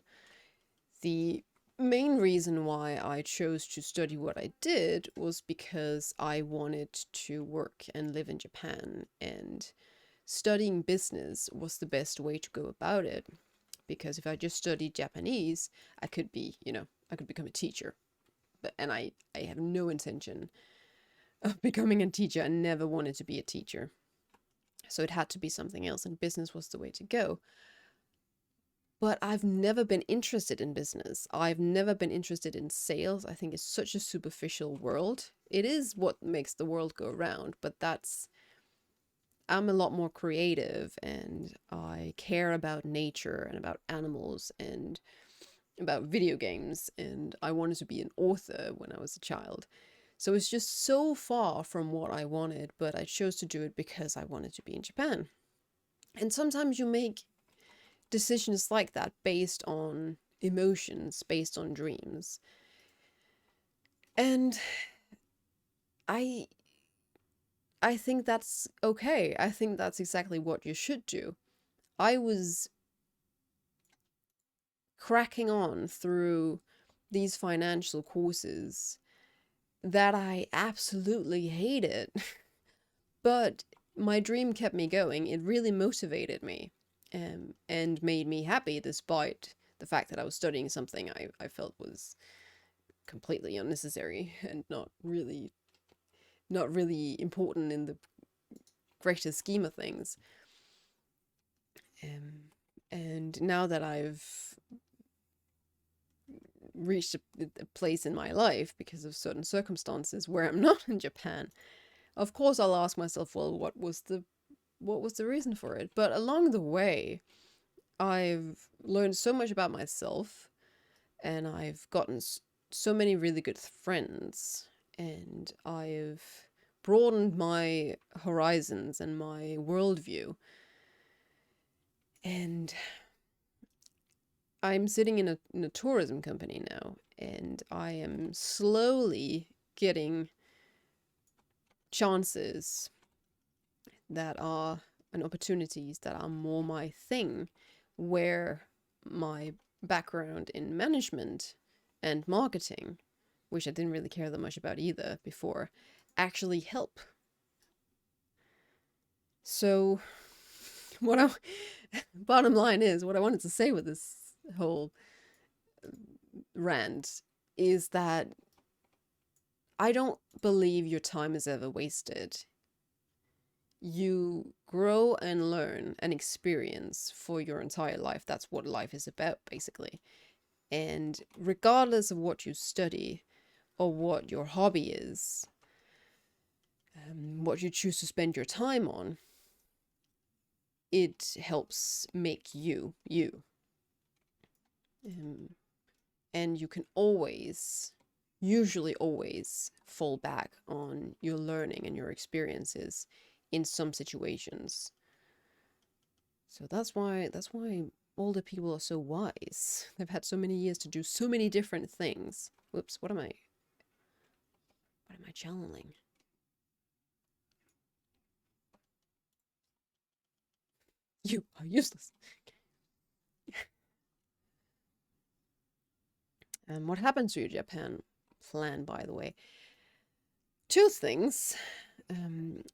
The main reason why I chose to study what I did was because I wanted to work and live in Japan, and studying business was the best way to go about it. Because if I just studied Japanese, I could become a teacher. And I have no intention of becoming a teacher. I never wanted to be a teacher. So it had to be something else, and business was the way to go. But I've never been interested in business. I've never been interested in sales. I think it's such a superficial world. It is what makes the world go round, but I'm a lot more creative, and I care about nature and about animals and about video games, and I wanted to be an author when I was a child. So it's just so far from what I wanted, but I chose to do it because I wanted to be in Japan. And sometimes you make decisions like that based on emotions, based on dreams. And I I think that's okay. I think that's exactly what you should do. I was cracking on through these financial courses that I absolutely hated. But my dream kept me going. It really motivated me, and made me happy despite the fact that I was studying something I felt was completely unnecessary and not really important in the greater scheme of things. Um, and now that I've reached a place in my life because of certain circumstances where I'm not in Japan, of course I'll ask myself, well, what was the reason for it? But along the way, I've learned so much about myself, and I've gotten so many really good friends, and I've broadened my horizons and my worldview. And I'm sitting in a tourism company now, and I am slowly getting chances that are and opportunities that are more my thing, where my background in management and marketing, which I didn't really care that much about either before, actually help. So, what I bottom line is, what I wanted to say with this whole rant is that I don't believe your time is ever wasted. You grow and learn and experience for your entire life. That's what life is about, basically. And regardless of what you study or what your hobby is, what you choose to spend your time on, it helps make you you. Um, and you can always, usually always, fall back on your learning and your experiences in some situations. So that's why older people are so wise. They've had so many years to do so many different things. Whoops, what am I channeling? You are useless. And what happened to your Japan plan, by the way? Two things.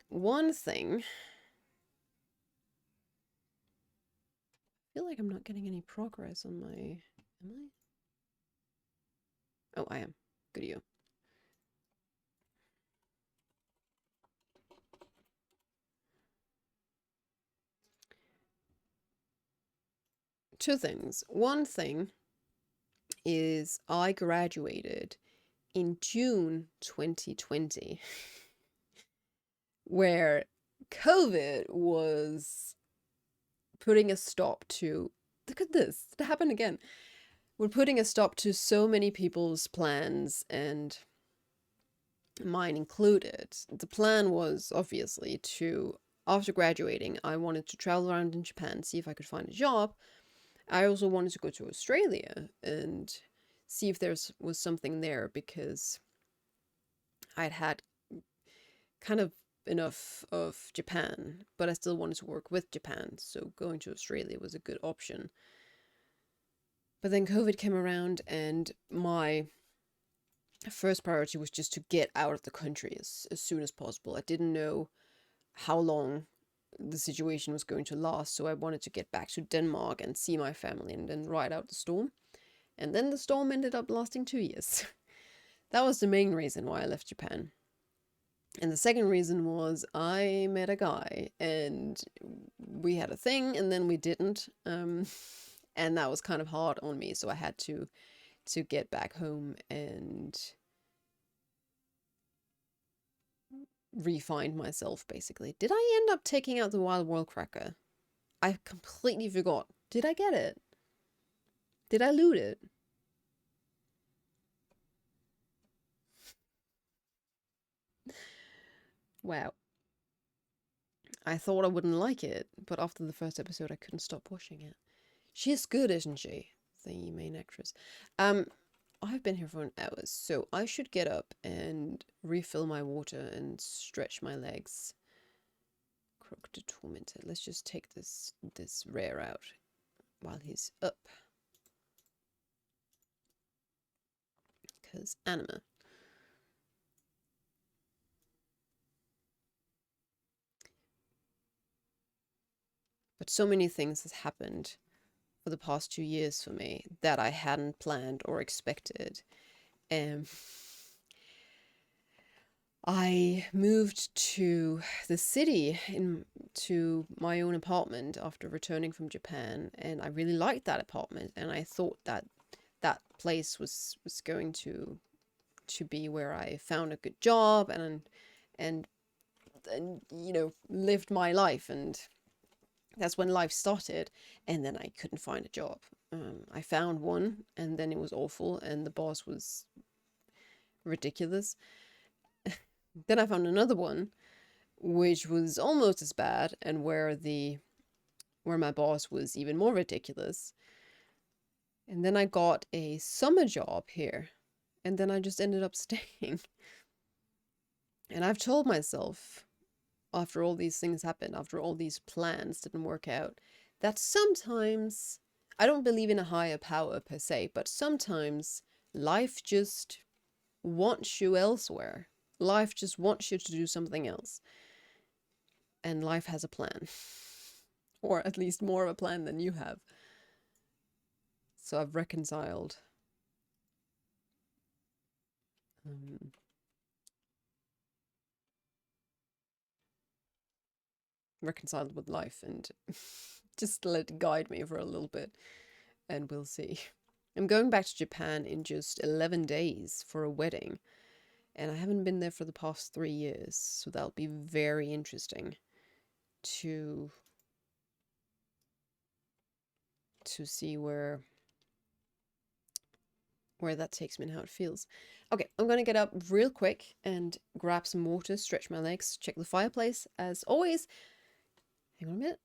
One thing, I feel like I'm not getting any progress on my. Am I? Oh, I am. Good to you. Two things. One thing is I graduated in June 2020, where COVID was putting a stop to. Look at this. It happened again. We're putting a stop to so many people's plans, and mine included. The plan was obviously to, after graduating, I wanted to travel around in Japan, see if I could find a job. I also wanted to go to Australia and see if there was something there, because I'd had kind of enough of Japan, but I still wanted to work with Japan, so going to Australia was a good option. But then COVID came around, and my first priority was just to get out of the country as soon as possible. I didn't know how long the situation was going to last, so I wanted to get back to Denmark and see my family and then ride out the storm. And then the storm ended up lasting 2 years. That was the main reason why I left Japan. And the second reason was I met a guy, and we had a thing, and then we didn't. and that was kind of hard on me, so I had to get back home and re-find myself, basically. Did I end up taking out the wild world cracker? I completely forgot. Did I get it? Did I loot it? Wow. I thought I wouldn't like it, but after the first episode I couldn't stop watching it. She's good, isn't she? The main actress. I've been here for an hour, so I should get up and refill my water and stretch my legs. Crooked Tormented. Let's just take this rare out while he's up. Because anima. But so many things has happened for the past 2 years for me that I hadn't planned or expected. I moved to the city to my own apartment after returning from Japan, and I really liked that apartment, and I thought that that place was going to be where I found a good job and you know, lived my life, and that's when life started. And then I couldn't find a job. I found one, and then it was awful, and the boss was ridiculous. Then I found another one, which was almost as bad, and where my boss was even more ridiculous. And then I got a summer job here, and then I just ended up staying. And I've told myself, after all these things happened, after all these plans didn't work out, that sometimes, I don't believe in a higher power per se, but sometimes life just wants you elsewhere. Life just wants you to do something else. And life has a plan. Or at least more of a plan than you have. So I've reconciled. Reconciled with life and just let it guide me for a little bit. And we'll see. I'm going back to Japan in just 11 days for a wedding. And I haven't been there for the past 3 years. So that'll be very interesting to see where that takes me and how it feels. Okay, I'm gonna get up real quick and grab some water, stretch my legs, check the fireplace as always. Hang on a minute.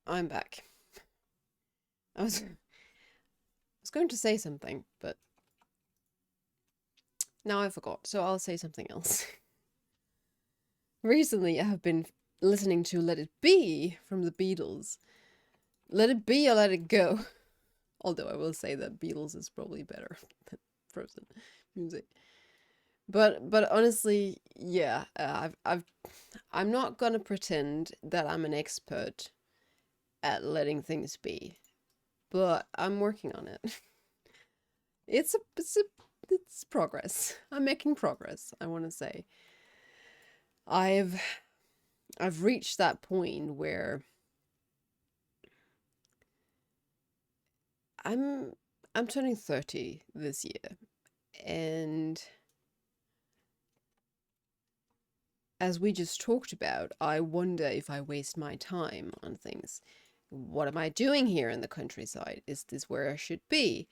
I'm back. I was going to say something, but now I forgot, so I'll say something else. Recently, I have been listening to Let It Be from the Beatles. Let it be or let it go. Although I will say that Beatles is probably better than Frozen music. But honestly, yeah, I'm not gonna pretend that I'm an expert at letting things be, but I'm working on it. It's progress. I'm making progress, I want to say. I've reached that point where I'm turning 30 this year, and as we just talked about, I wonder if I waste my time on things. What am I doing here in the countryside? Is this where I should be?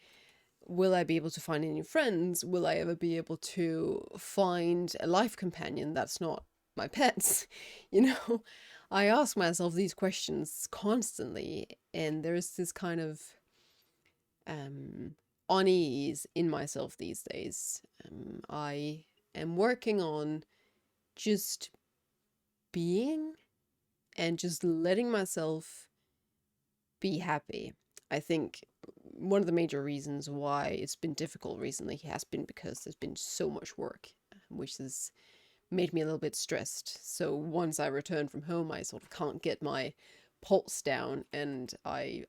Will I be able to find any friends? Will I ever be able to find a life companion that's not my pets? You know, I ask myself these questions constantly, and there's this kind of unease in myself these days. I am working on just being and just letting myself be happy. I think one of the major reasons why it's been difficult recently has been because there's been so much work, which has made me a little bit stressed. So once I return from home, I sort of can't get my pulse down, and I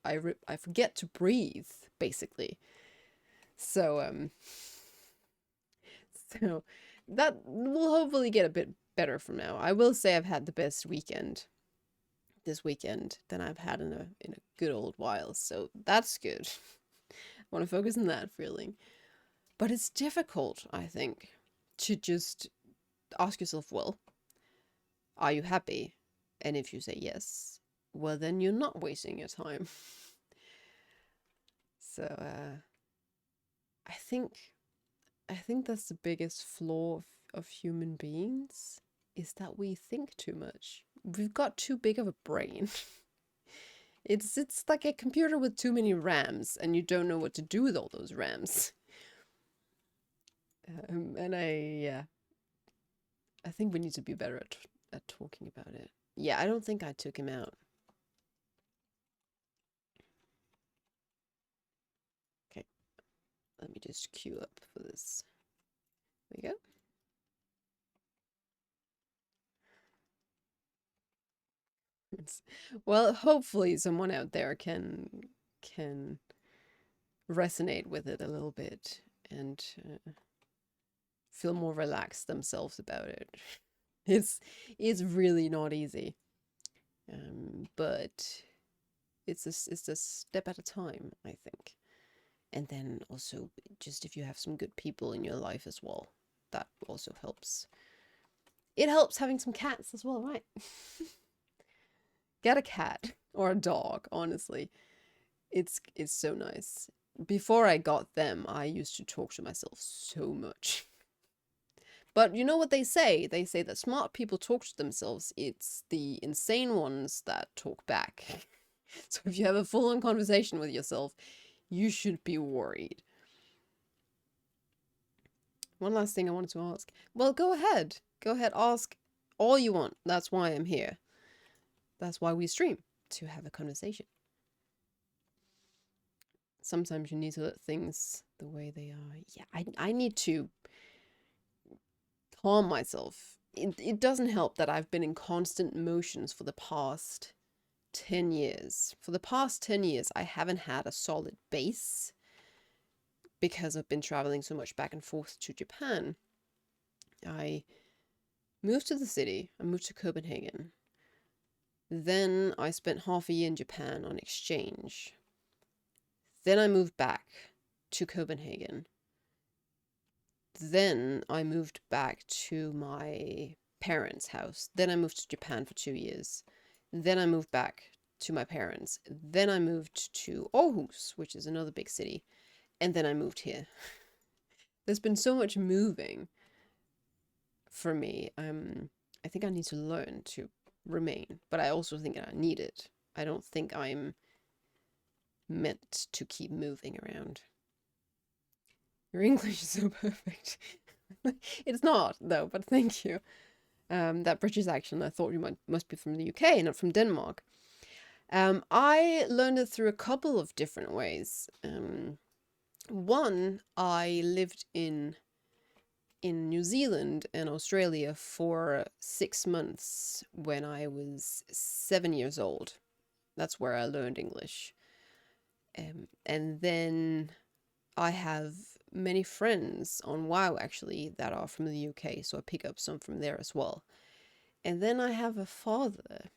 forget to breathe, basically. So so that will hopefully get a bit better from now. I will say I've had the best weekend this weekend than I've had in a good old while, so that's good. I want to focus on that feeling. But it's difficult, I think, to just ask yourself, well, are you happy? And if you say yes, well, then you're not wasting your time. So I think that's the biggest flaw of human beings, is that we think too much. We've got too big of a brain. It's like a computer with too many RAMs, and you don't know what to do with all those RAMs. And I think we need to be better at talking about it. Yeah, I don't think I took him out. Okay, let me just queue up for this. There we go. Well, hopefully someone out there can resonate with it a little bit and feel more relaxed themselves about it. It's really not easy, but it's a step at a time, I think. And then also, just if you have some good people in your life as well, that also helps. It helps having some cats as well, right? Get a cat or a dog, honestly. It's so nice. Before I got them, I used to talk to myself so much. But you know what they say? They say that smart people talk to themselves. It's the insane ones that talk back. So if you have a full-on conversation with yourself, you should be worried. One last thing I wanted to ask. Well, go ahead. Go ahead, ask all you want. That's why I'm here. That's why we stream, to have a conversation. Sometimes you need to let things the way they are. Yeah, I need to calm myself. It doesn't help that I've been in constant motions for the past 10 years. For the past 10 years, I haven't had a solid base because I've been traveling so much back and forth to Japan. I moved to the city. I moved to Copenhagen. Then I spent half a year in Japan on exchange. Then I moved back to Copenhagen. Then I moved back to my parents' house. Then I moved to Japan for 2 years. Then I moved back to my parents. Then I moved to Aarhus, which is another big city. And then I moved here. There's been so much moving for me. I think I need to learn to remain, but I also think I need it. I don't think I'm meant to keep moving around. Your English is so perfect. It's not, though, but thank you. That British accent, I thought you must be from the UK, not from Denmark. I learned it through a couple of different ways. One, I lived in New Zealand and Australia for 6 months when I was 7 years old. That's where I learned English. And then I have many friends on WoW actually that are from the UK, so I pick up some from there as well. And then I have a father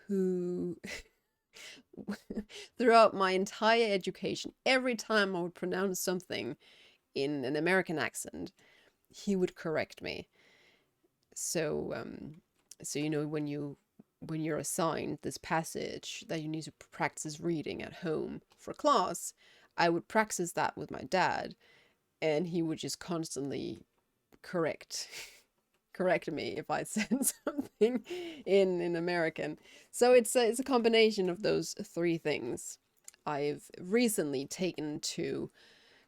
who throughout my entire education, every time I would pronounce something in an American accent, he would correct me. So, you know, when you're assigned this passage that you need to practice reading at home for class, I would practice that with my dad, and he would just constantly correct me if I said something in American. So it's a combination of those three things. I've recently taken to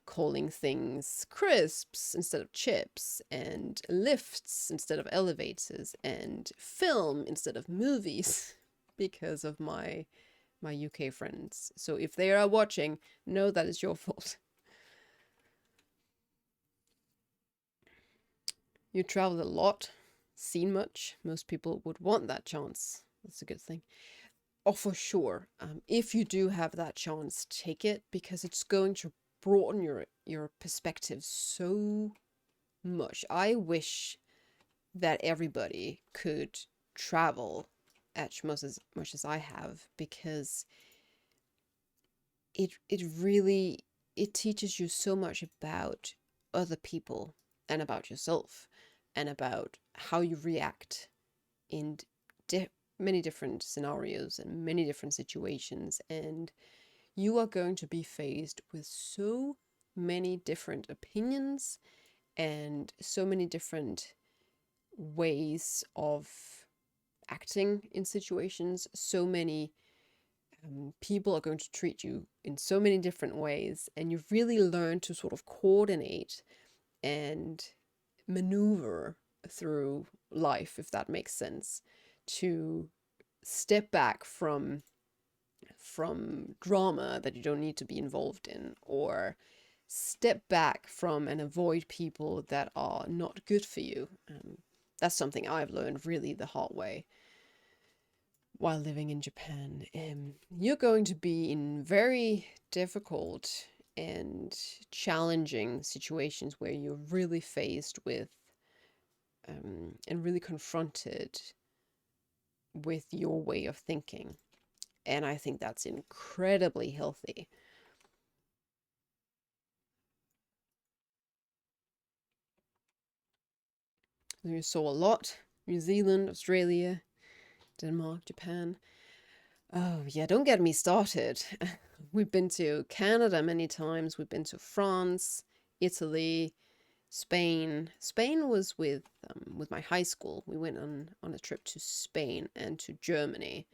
calling things crisps instead of chips, and lifts instead of elevators, and film instead of movies because of my UK friends. So if they are watching, know that it's your fault. You traveled a lot, seen much. Most people would want that chance. That's a good thing. Oh, for sure. If you do have that chance, take it, because it's going to broaden your perspective so much. I wish that everybody could travel as much as I have, because it really it teaches you so much about other people and about yourself and about how you react in many different scenarios and many different situations, and you are going to be faced with so many different opinions and so many different ways of acting in situations. So many people are going to treat you in so many different ways, and you really learn to sort of coordinate and maneuver through life, if that makes sense, to step back from drama that you don't need to be involved in, or step back from and avoid people that are not good for you. That's something I've learned really the hard way while living in Japan. You're going to be in very difficult and challenging situations where you're really faced with and really confronted with your way of thinking. And I think that's incredibly healthy. You saw a lot. New Zealand, Australia, Denmark, Japan. Oh, yeah, don't get me started. We've been to Canada many times. We've been to France, Italy, Spain. Spain was with my high school. We went on a trip to Spain and to Germany.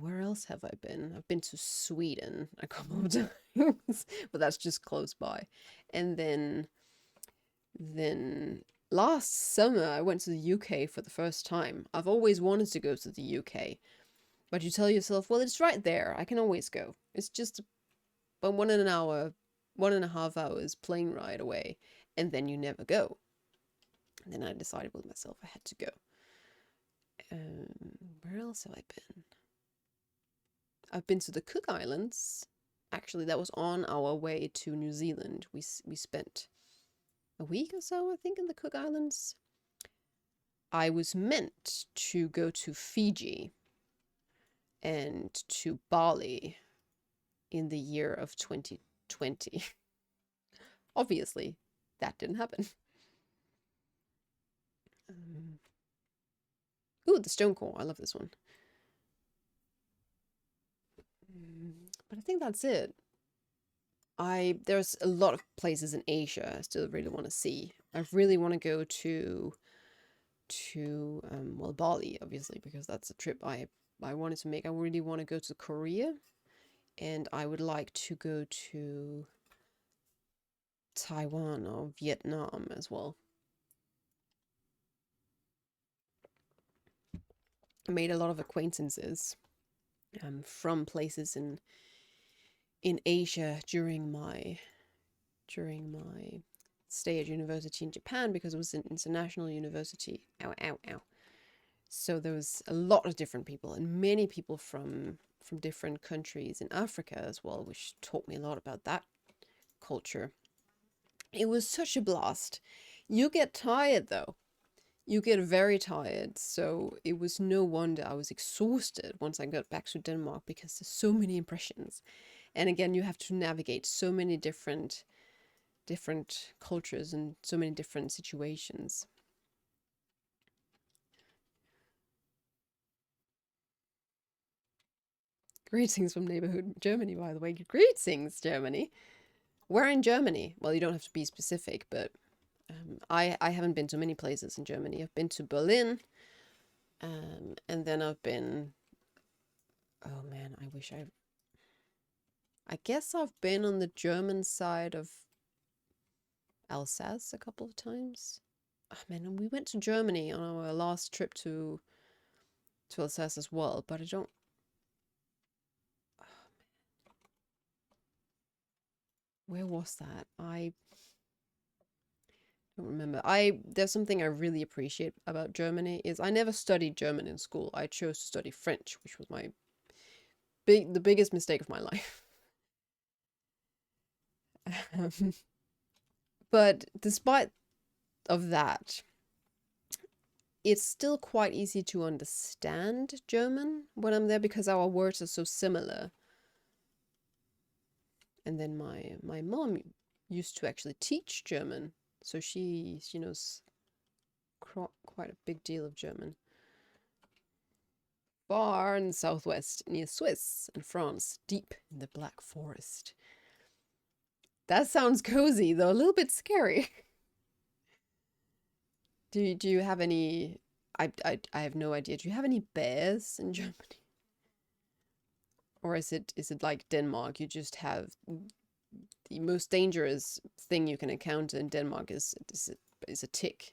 Where else have I been? I've been to Sweden a couple of times, but that's just close by. And then last summer I went to the UK for the first time. I've always wanted to go to the UK, but you tell yourself, well, it's right there. I can always go. It's just about 1.5 hours plane ride away, and then you never go. And then I decided with myself I had to go. Where else have I been? I've been to the Cook Islands. Actually, that was on our way to New Zealand. We spent a week or so, I think, in the Cook Islands. I was meant to go to Fiji and to Bali in the year of 2020. Obviously, that didn't happen. Ooh, the Stone Core. I love this one. But I think that's it. There's a lot of places in Asia I still really want to see. I really want to go to Bali, obviously, because that's a trip I I wanted to make. I really want to go to Korea, and I would like to go to Taiwan or Vietnam as well. I made a lot of acquaintances from places in Asia during my stay at university in Japan, because it was an international university. Ow, ow, ow. So there was a lot of different people, and many people from different countries in Africa as well, which taught me a lot about that culture. It was such a blast. You get tired though. You get very tired, so it was no wonder I was exhausted once I got back to Denmark, because there's so many impressions. And again, you have to navigate so many different cultures and so many different situations. Greetings from neighborhood Germany, by the way. Greetings, Germany. Where in Germany? Well, you don't have to be specific, but I haven't been to many places in Germany. I've been to Berlin, and then I've been. Oh man, I guess I've been on the German side of Alsace a couple of times. Oh man, and we went to Germany on our last trip to Alsace as well, but I don't. Where was that? I don't remember. There's something I really appreciate about Germany is I never studied German in school. I chose to study French, which was the biggest mistake of my life. But despite of that, it's still quite easy to understand German when I'm there, because our words are so similar. And then my mom used to actually teach German, so she knows quite a big deal of German. Far in the southwest, near Swiss and France, deep in the Black Forest. That sounds cozy, though a little bit scary. Do you have any? I have no idea. Do you have any bears in Germany? Or is it like Denmark? You just have the most dangerous thing you can encounter in Denmark is a tick.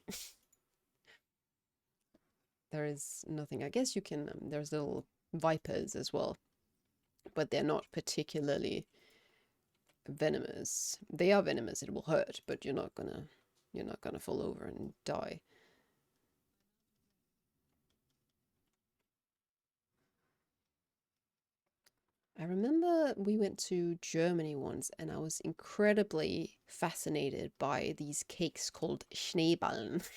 There is nothing. I guess you can. There's little vipers as well, but they're not particularly venomous. They are venomous. It will hurt, but you're not gonna fall over and die. I remember we went to Germany once, and I was incredibly fascinated by these cakes called Schneeballen.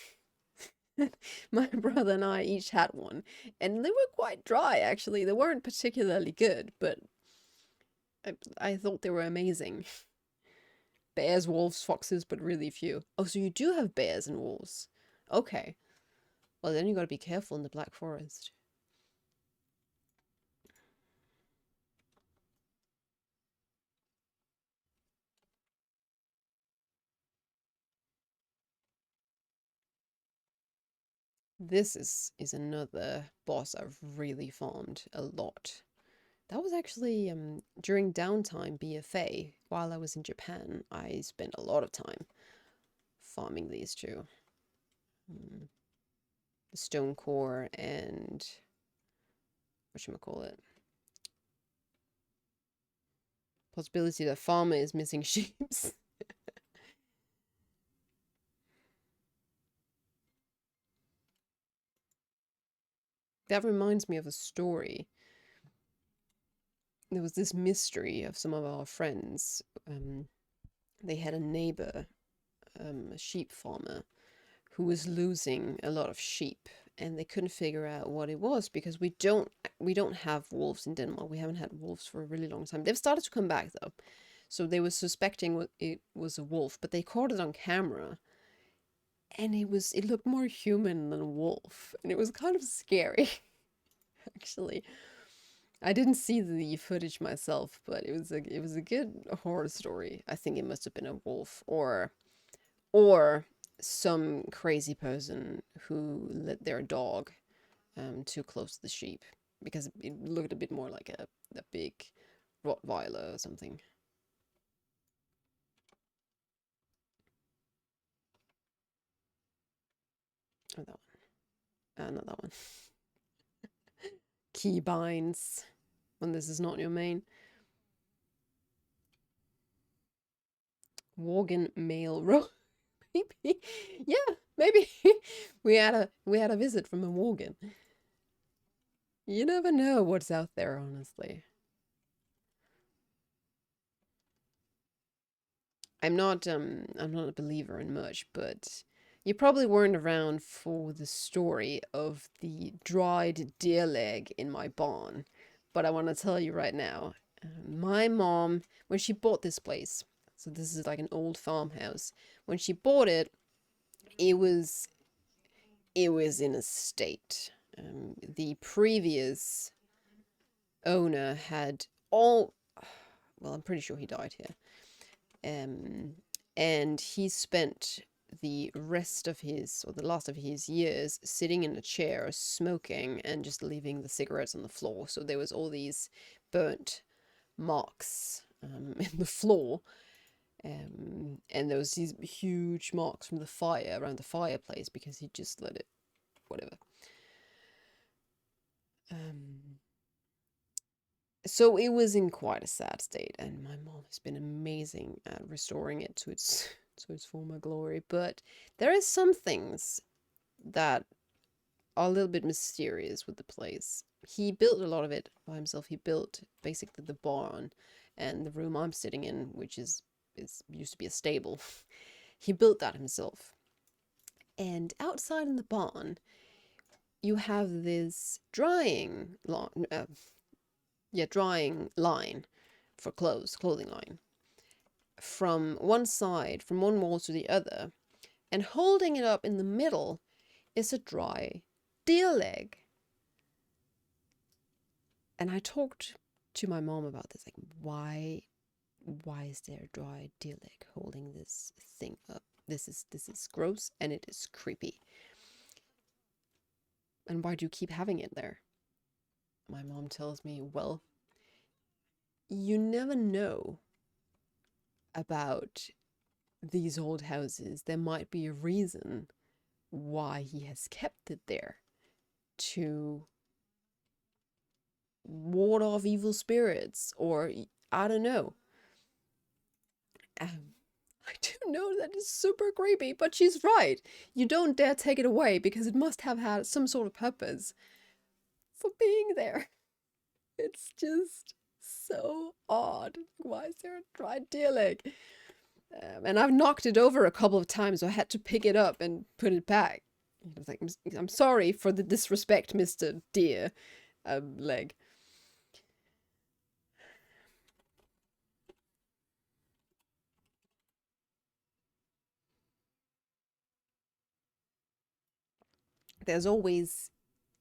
My brother and I each had one, and they were quite dry, actually. They weren't particularly good, but I thought they were amazing. Bears, wolves, foxes, but really few. Oh, so you do have bears and wolves. Okay. Well, then you gotta be careful in the Black Forest. This is another boss I've really farmed a lot. That was actually during downtime BFA while I was in Japan. I spent a lot of time farming these two. The stone core and whatchamacallit. Possibility that farmer is missing sheeps. That reminds me of a story. There was this mystery of some of our friends. They had a neighbor, a sheep farmer, who was losing a lot of sheep, and they couldn't figure out what it was, because we don't have wolves in Denmark. We haven't had wolves for a really long time. They've started to come back though, so they were suspecting it was a wolf, but they caught it on camera, and it looked more human than a wolf, and it was kind of scary. Actually, I didn't see the footage myself, but it was a good horror story. I think it must have been a wolf, or some crazy person who let their dog too close to the sheep. because it looked a bit more like a big Rottweiler or something. Oh, that one. Not that one. Keybinds, when this is not your main. Worgen male row. Maybe. Yeah, maybe. we had a visit from a Worgen. You never know what's out there, honestly. I'm not a believer in much, but you probably weren't around for the story of the dried deer leg in my barn. But I want to tell you right now, my mom, when she bought this place, so this is like an old farmhouse, when she bought it, it was in a state. The previous owner had all, well, I'm pretty sure he died here. And he spent the rest of his, or the last of his years, sitting in a chair, smoking, and just leaving the cigarettes on the floor. So there was all these burnt marks in the floor. And there was these huge marks from the fire around the fireplace because he just let it, whatever. So it was in quite a sad state, and my mom has been amazing at restoring it to its former glory. But there are some things that are a little bit mysterious with the place. He built a lot of it by himself. He built basically the barn and the room I'm sitting in, which is used to be a stable. He built that himself. And outside in the barn, you have this drying line for clothing line, from one side, from one wall to the other, and holding it up in the middle is a dry deer leg. And I talked to my mom about this, like, why is there a dry deer leg holding this thing up? This is gross and it is creepy. And why do you keep having it there? My mom tells me, well, you never know about these old houses. There might be a reason why he has kept it there, to ward off evil spirits, or I don't know. I do know that is super creepy, but she's right. You don't dare take it away because it must have had some sort of purpose for being there. It's just so odd. Why is there a dried deer leg? And I've knocked it over a couple of times, so I had to pick it up and put it back. I was like, I'm sorry for the disrespect, Mr. Deer leg. There's always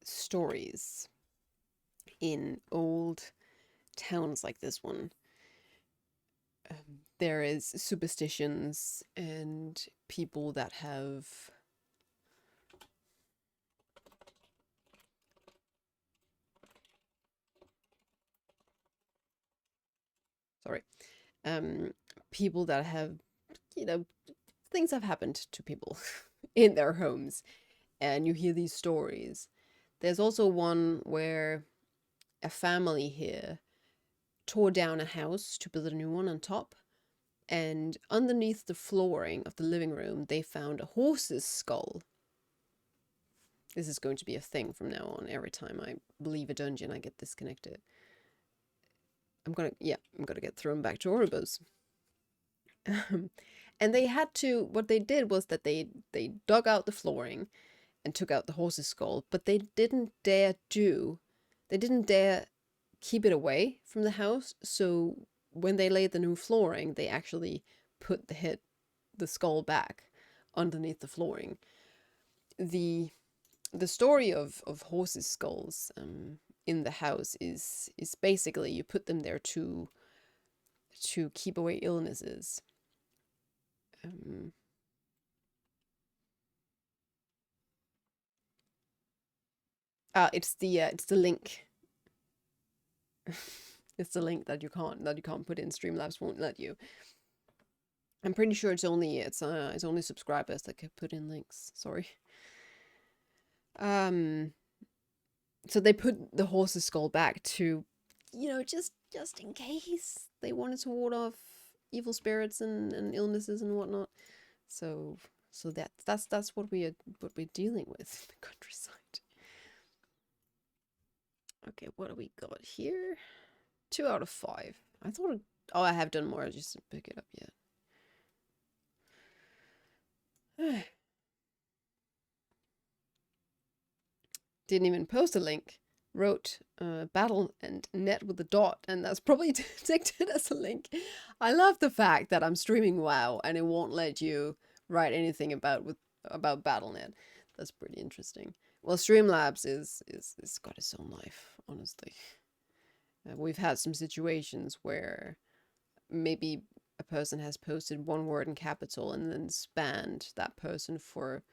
stories in old towns like this one. There is superstitions and people that have sorry, people that have, you know, things have happened to people in their homes, and you hear these stories. There's also one where a family here tore down a house to build a new one on top, and underneath the flooring of the living room, they found a horse's skull. This is going to be a thing from now on. Every time I leave a dungeon, I get disconnected. I'm gonna get thrown back to Oribos. And they had to, what they did was that they dug out the flooring and took out the horse's skull, but they didn't dare keep it away from the house. So when they laid the new flooring, they actually put the skull back underneath the flooring. The story of horses' skulls in the house is basically you put them there to keep away illnesses. It's the link It's the link that you can't put in. Streamlabs won't let you. I'm pretty sure it's only subscribers that can put in links. Sorry. So they put the horse's skull back to, just in case they wanted to ward off evil spirits and illnesses and whatnot. So that's what we're dealing with in the countryside. Okay, what do we got here? 2 out of 5. I thought I have done more. I just didn't pick it up yet. Didn't even post a link. Wrote battle and net with a dot, and that's probably detected as a link. I love the fact that I'm streaming WoW and it won't let you write anything about BattleNet. That's pretty interesting. Well, Streamlabs is got its own life, honestly. We've had some situations where maybe a person has posted one word in capital and then spanned that person for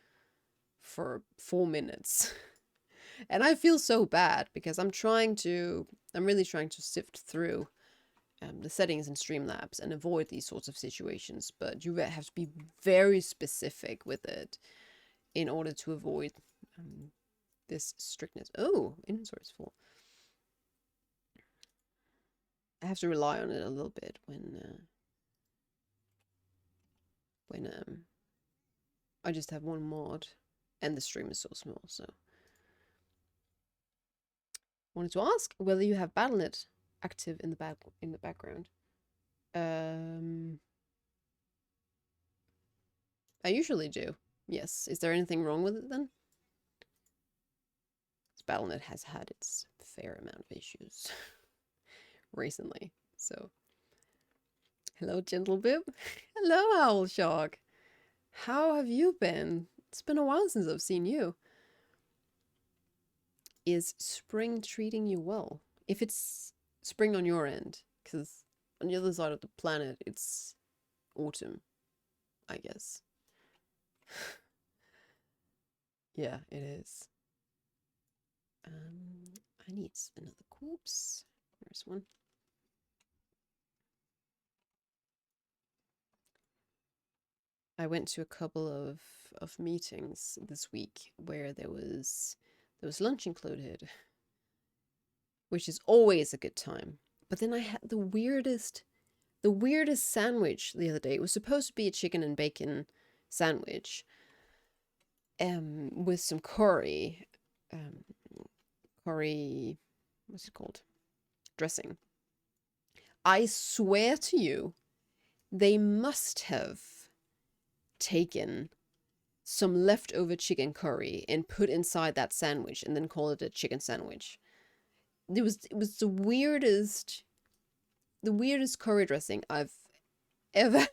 4 minutes. And I feel so bad because I'm really trying to sift through the settings in Streamlabs and avoid these sorts of situations. But you have to be very specific with it in order to avoid this strictness. Oh, inventory is full. I have to rely on it a little bit when I just have one mod and the stream is so small. So wanted to ask whether you have BattleNet active in the background. I usually do. Yes. Is there anything wrong with it then? BattleNet has had its fair amount of issues recently. So, hello, Gentle Bib. Hello, Owl Shark. How have you been? It's been a while since I've seen you. Is spring treating you well? If it's spring on your end, because on the other side of the planet, it's autumn, I guess. Yeah, it is. I need another corpse. There's one. I went to a couple of meetings this week where there was lunch included, which is always a good time. But then I had the weirdest sandwich the other day. It was supposed to be a chicken and bacon sandwich, with some curry, what's it called? Dressing. I swear to you, they must have taken some leftover chicken curry and put inside that sandwich and then call it a chicken sandwich. It was the weirdest curry dressing I've ever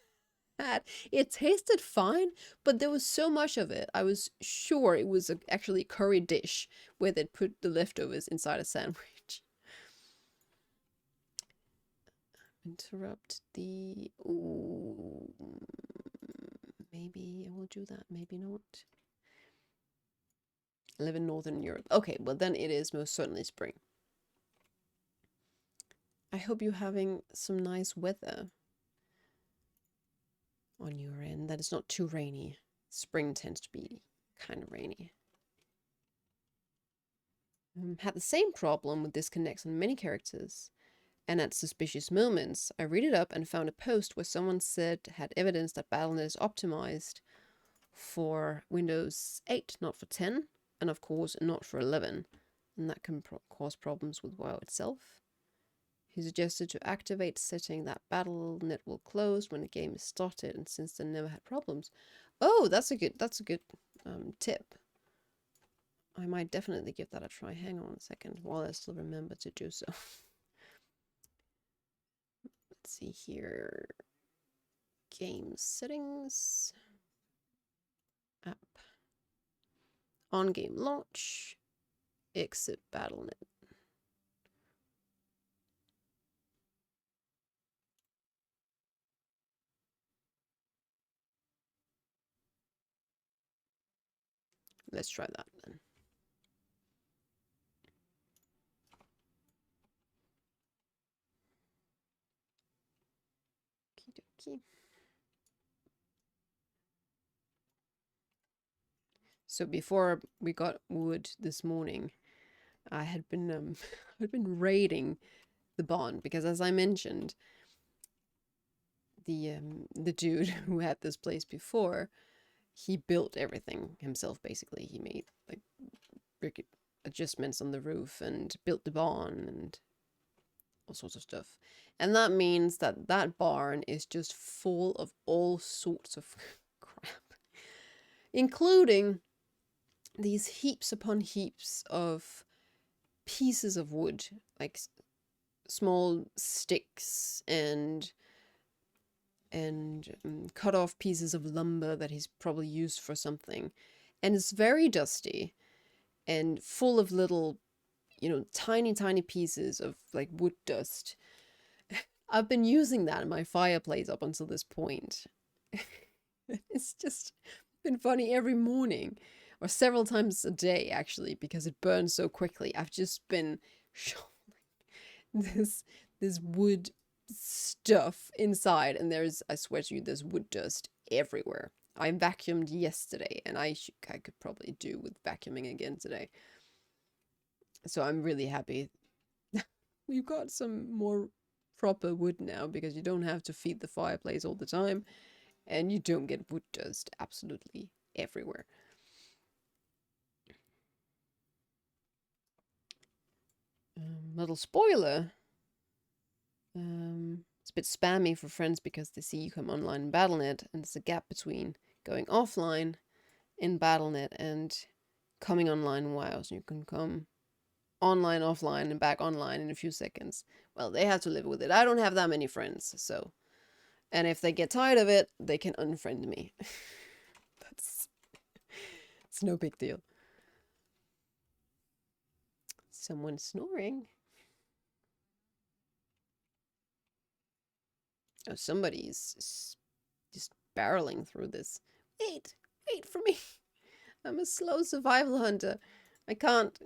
had. It tasted fine, but there was so much of it. I was sure it was actually a curry dish where they'd put the leftovers inside a sandwich. Interrupt the... Ooh, maybe I will do that, maybe not. I live in Northern Europe. Okay, well then it is most certainly spring. I hope you're having some nice weather on your end, that it's not too rainy. Spring tends to be kind of rainy. Had the same problem with disconnects on many characters. And at suspicious moments, I read it up and found a post where someone said had evidence that BattleNet is optimized for Windows 8, not for 10, and of course not for 11, and that can cause problems with WoW itself. He suggested to activate setting that BattleNet will close when the game is started, and since then never had problems. Oh, that's a good tip. I might definitely give that a try. Hang on a second while I still remember to do so. Let's see here. Game settings. App. On game launch. Exit BattleNet. Let's try that then. dokie. So before we got wood this morning, I had been I'd been raiding the barn because, as I mentioned, the dude who had this place before, he built everything himself. Basically, he made like brick adjustments on the roof and built the barn and all sorts of stuff. And that means that that barn is just full of all sorts of crap, including these heaps upon heaps of pieces of wood, like small sticks and cut off pieces of lumber that he's probably used for something. And it's very dusty and full of little, tiny pieces of like wood dust. I've been using that in my fireplace up until this point. It's just been funny every morning, or several times a day actually, because it burns so quickly. I've just been shoveling this wood stuff inside, and I swear to you, there's wood dust everywhere. I vacuumed yesterday, and I could probably do with vacuuming again today. So I'm really happy. We've got some more proper wood now, because you don't have to feed the fireplace all the time, and you don't get wood dust absolutely everywhere. Little spoiler. It's a bit spammy for friends because they see you come online in Battle.net, and there's a gap between going offline in Battle.net and coming online in WoW. So you can come online, offline, and back online in a few seconds. Well, they have to live with it. I don't have that many friends, so. And if they get tired of it, they can unfriend me. It's no big deal. Someone snoring. Oh, somebody's just barreling through this. Wait for me. I'm a slow survival hunter. I can't.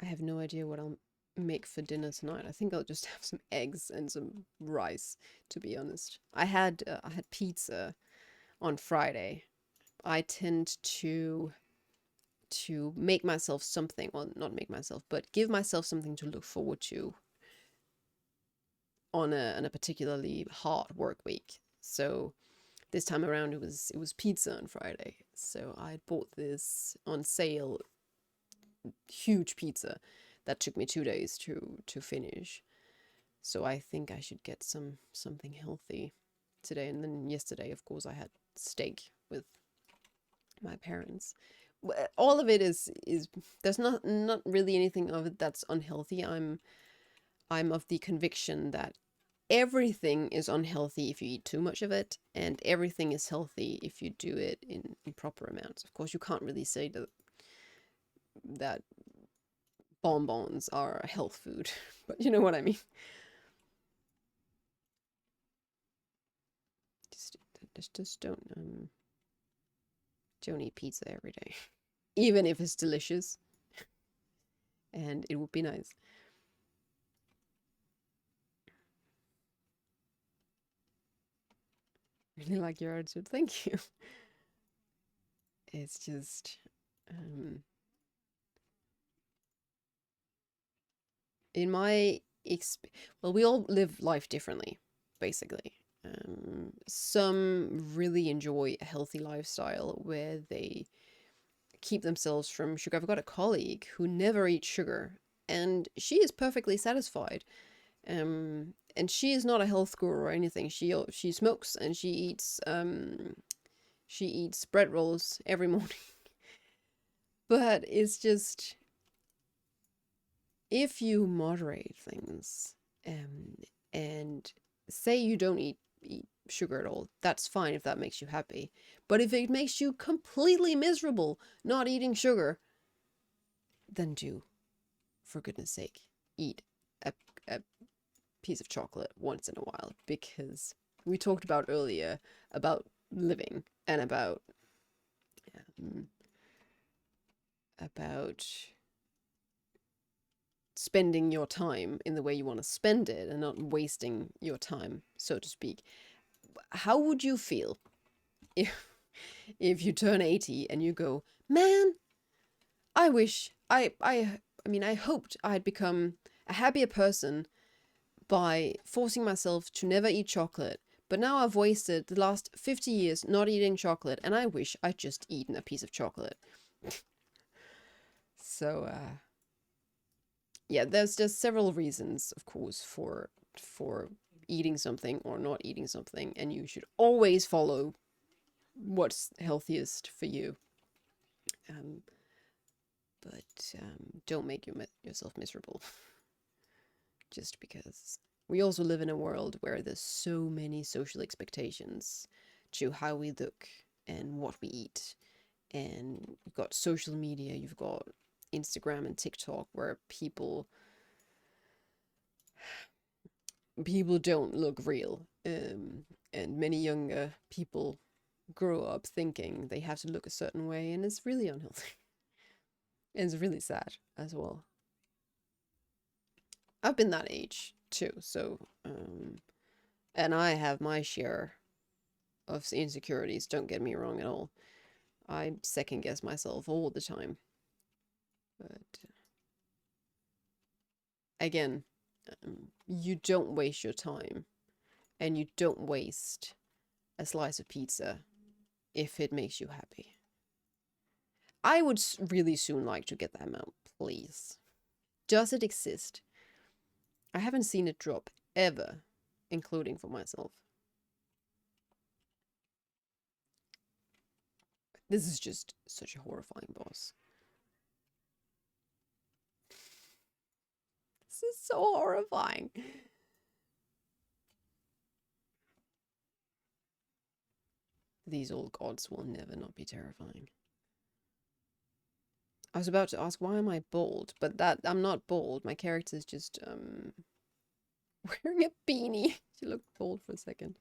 I have no idea what I'll make for dinner tonight. I think I'll just have some eggs and some rice, to be honest. I had pizza on Friday. I tend to make myself something, well, not make myself, but give myself something to look forward to on a particularly hard work week. So this time around it was pizza on Friday. So I bought this on sale huge pizza that took me 2 days to finish. So I think I should get something healthy today. And then yesterday, of course, I had steak with my parents. All of it is there's not really anything of it that's unhealthy. I'm of the conviction that everything is unhealthy if you eat too much of it, and everything is healthy if you do it in proper amounts. Of course, you can't really say that bonbons are a health food, but you know what I mean. Just don't eat pizza every day, even if it's delicious, and it would be nice. Really like your attitude. Thank you. It's just in my well, we all live life differently, basically. Some really enjoy a healthy lifestyle where they keep themselves from sugar. I've got a colleague who never eats sugar, and she is perfectly satisfied. And she is not a health guru or anything. She smokes, and she eats bread rolls every morning. But it's just, if you moderate things, and say you don't eat sugar at all, that's fine if that makes you happy. But if it makes you completely miserable not eating sugar, then do, for goodness sake, eat a piece of chocolate once in a while, because we talked about earlier about living and about about spending your time in the way you want to spend it and not wasting your time, so to speak. How would you feel if you turn 80 and you go, man, I wish I mean, I hoped I'd become a happier person by forcing myself to never eat chocolate, but now I've wasted the last 50 years not eating chocolate, and I wish I'd just eaten a piece of chocolate. So, yeah, there's just several reasons, of course, for eating something or not eating something, and you should always follow what's healthiest for you. But don't make yourself miserable just because. We also live in a world where there's so many social expectations to how we look and what we eat. And you've got social media, you've got Instagram and TikTok, where people don't look real. And many younger people grow up thinking they have to look a certain way, and it's really unhealthy. And it's really sad as well. I've been that age too, so and I have my share of insecurities, don't get me wrong at all. I second guess myself all the time. But again, you don't waste your time, and you don't waste a slice of pizza if it makes you happy. I would really soon like to get that amount, please. Does it exist? I haven't seen it drop ever, including for myself. This is just such a horrifying boss. This is so horrifying. These old gods will never not be terrifying. I was about to ask, why am I bald? But that I'm not bald. My character's just wearing a beanie. She looked bald for a second.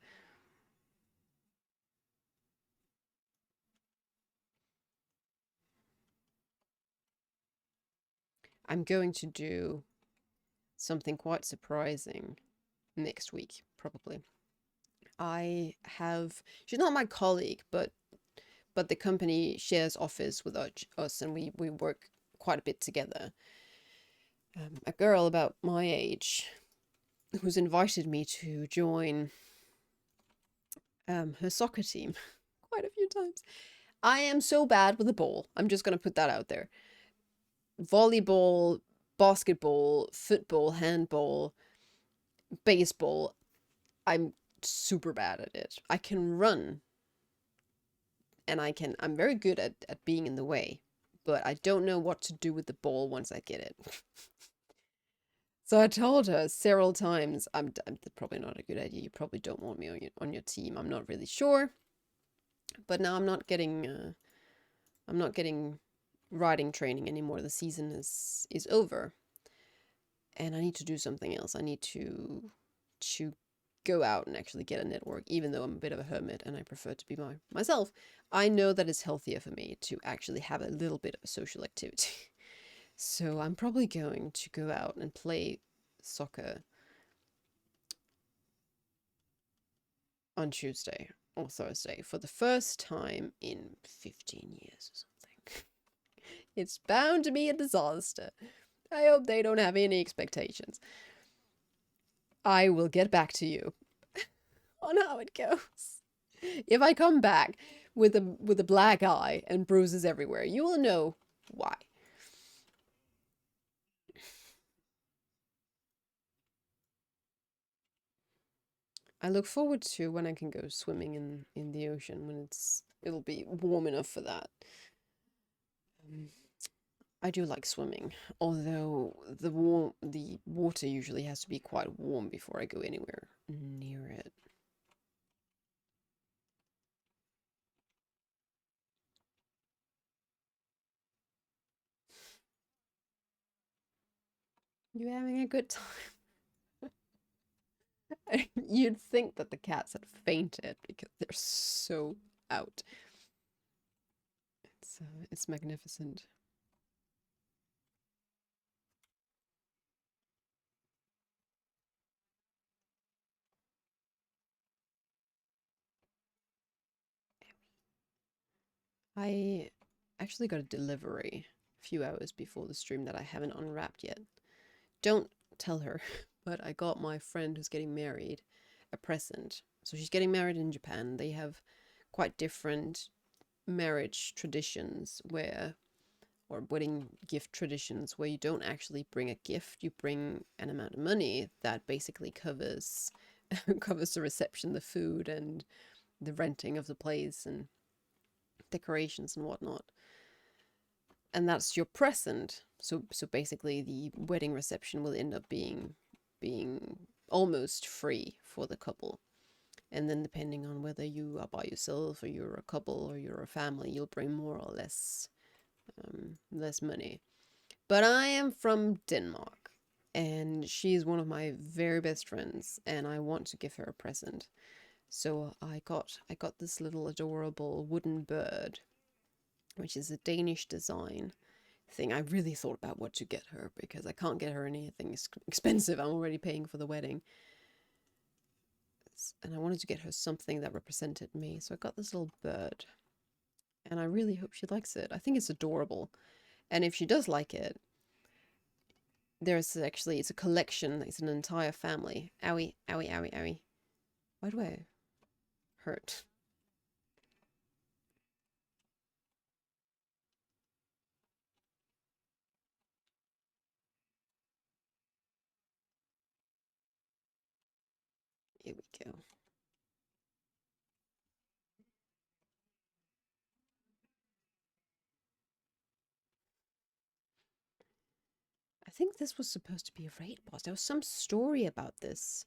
I'm going to do something quite surprising next week, probably. She's not my colleague, but the company shares office with us, and we work quite a bit together. A girl about my age who's invited me to join her soccer team quite a few times. I am so bad with the ball. I'm just going to put that out there. Volleyball, basketball, football, handball, baseball. I'm super bad at it. I can run, and I'm very good at being in the way, but I don't know what to do with the ball once I get it. So I told her several times, I'm probably not a good idea. You probably don't want me on your team. I'm not really sure. But now I'm not getting riding training anymore. The season is over. And I need to do something else. I need to go out and actually get a network, even though I'm a bit of a hermit and I prefer to be myself. I know that it's healthier for me to actually have a little bit of a social activity. So I'm probably going to go out and play soccer on Tuesday or Thursday for the first time in 15 years or something. It's bound to be a disaster. I hope they don't have any expectations. I will get back to you on how it goes. If I come back with a black eye and bruises everywhere, you will know why. I look forward to when I can go swimming in the ocean, when it'll be warm enough for that. I do like swimming, although the water usually has to be quite warm before I go anywhere near it. You having a good time? You'd think that the cats had fainted because they're so out. It's It's magnificent. I actually got a delivery a few hours before the stream that I haven't unwrapped yet. Don't tell her, but I got my friend who's getting married a present. So she's getting married in Japan. They have quite different marriage traditions where, or wedding gift traditions, where you don't actually bring a gift, you bring an amount of money that basically covers covers the reception, the food, and the renting of the place and decorations and whatnot. And that's your present. So basically the wedding reception will end up being almost free for the couple. And then depending on whether you are by yourself or you're a couple or you're a family, you'll bring more or less less money. But I am from Denmark, and she's one of my very best friends, and I want to give her a present. So I got this little adorable wooden bird, which is a Danish design thing. I really thought about what to get her because I can't get her anything expensive. I'm already paying for the wedding. And I wanted to get her something that represented me. So I got this little bird. And I really hope she likes it. I think it's adorable. And if she does like it, it's a collection. It's an entire family. Owie, owie, owie, owie. Why do I hurt? Here we go. I think this was supposed to be a raid boss. There was some story about this.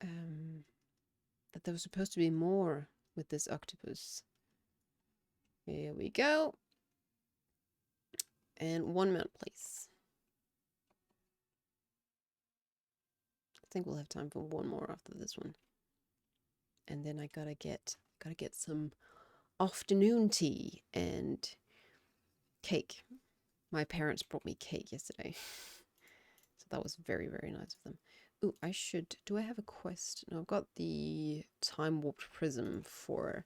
That there was supposed to be more with this octopus. Here we go. And 1 minute, please. I think we'll have time for one more after this one. And then I gotta get some afternoon tea and cake. My parents brought me cake yesterday. So that was very, very nice of them. Ooh, do I have a quest? No, I've got the time warped prism for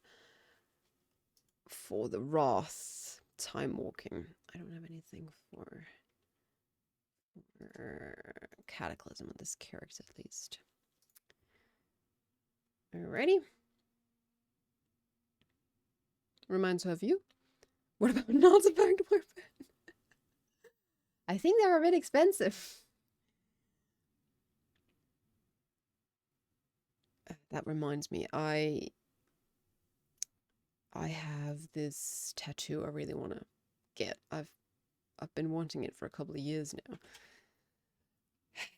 the Wrath time walking. I don't have anything for Cataclysm on this character at least. Alrighty. Reminds her of you. What about not a banked weapon? I think they're a bit expensive. That reminds me, I have this tattoo I really want to get. I've been wanting it for a couple of years now.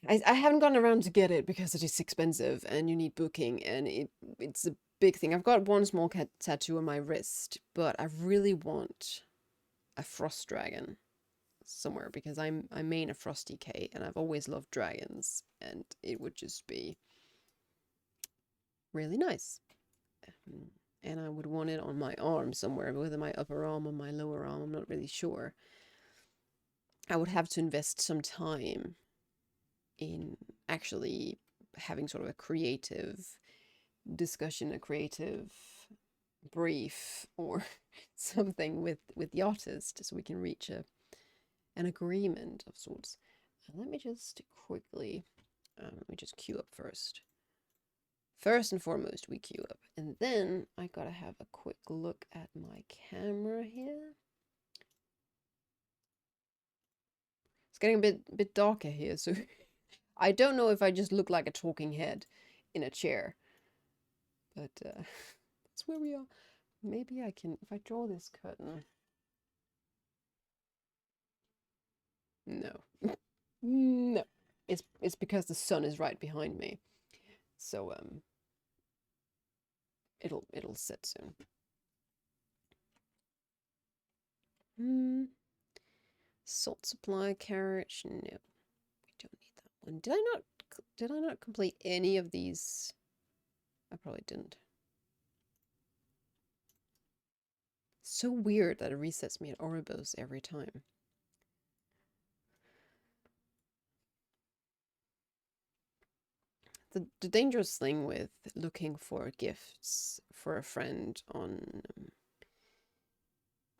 I haven't gotten around to get it because it is expensive and you need booking and it's a big thing. I've got one small tattoo on my wrist, but I really want a frost dragon somewhere because I main a Frosty K and I've always loved dragons and it would just be really nice. And I would want it on my arm somewhere, whether my upper arm or my lower arm, I'm not really sure. I would have to invest some time in actually having sort of a creative discussion, a creative brief or something with the artist so we can reach an agreement of sorts. Let me just quickly, let me just queue up first. First and foremost, we queue up. And then I gotta have a quick look at my camera here. It's getting a bit darker here, so I don't know if I just look like a talking head in a chair. But that's where we are. Maybe I can, if I draw this curtain. No. No. It's because the sun is right behind me. So it'll set soon. Salt supply carriage. No. We don't need that one. Did I not complete any of these? I probably didn't. so weird that it resets me at Oribos every time. The dangerous thing with looking for gifts for a friend on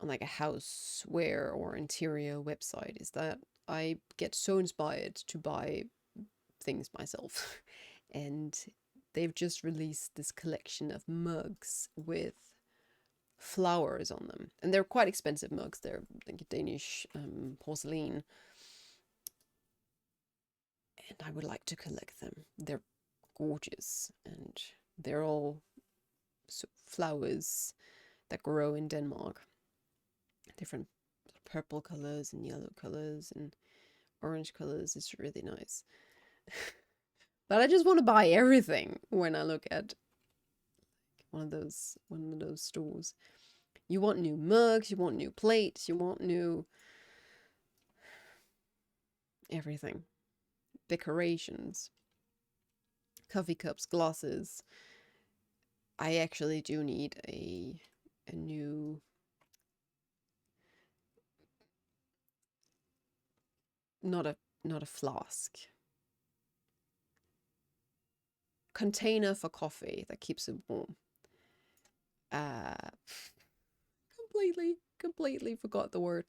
like a houseware or interior website is that I get so inspired to buy things myself. And they've just released this collection of mugs with flowers on them. And they're quite expensive mugs. They're like Danish porcelain. And I would like to collect them. They're gorgeous. And they're all flowers that grow in Denmark. Different purple colors and yellow colors and orange colors. It's really nice. But I just want to buy everything when I look at one of those stores. You want new mugs, you want new plates, you want new everything. Decorations. Coffee cups, glasses. I actually do need a new not a flask. Container for coffee that keeps it warm. Completely forgot the word.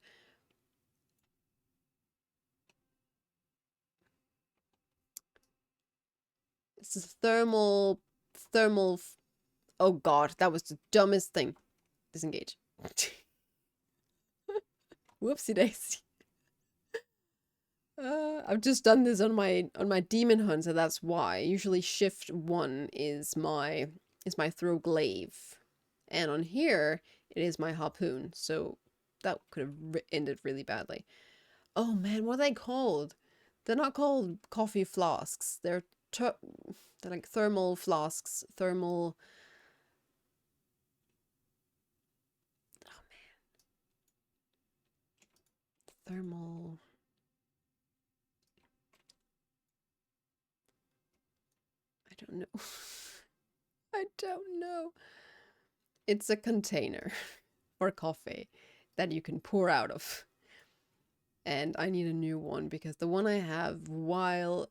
It's a thermal. Oh god, that was the dumbest thing. Disengage. Whoopsie daisy. I've just done this on my demon hunt, so that's why. Usually shift 1 is my throw glaive, and on here it is my harpoon. So that could have ended really badly. Oh man, what are they called? They're not called coffee flasks. They're like thermal flasks. Thermal. Oh man. Thermal. I don't know. I don't know. It's a container for coffee that you can pour out of. And I need a new one because the one I have, while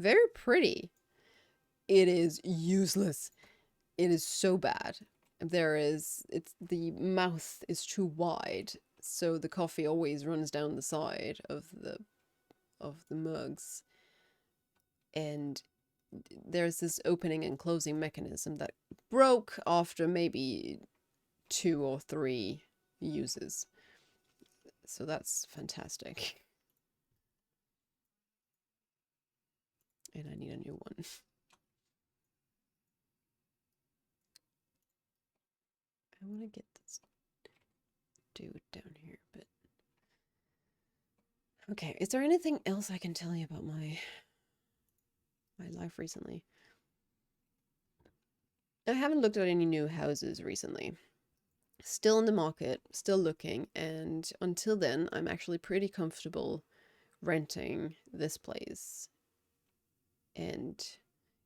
very pretty, it is useless. It is so bad. The mouth is too wide, so the coffee always runs down the side of the mugs. And there's this opening and closing mechanism that broke after maybe 2 or 3 uses. So that's fantastic. And I need a new one. I want to get this dude down here, but... Okay, is there anything else I can tell you about my life recently? I haven't looked at any new houses recently. Still in the market, still looking, and until then, I'm actually pretty comfortable renting this place. And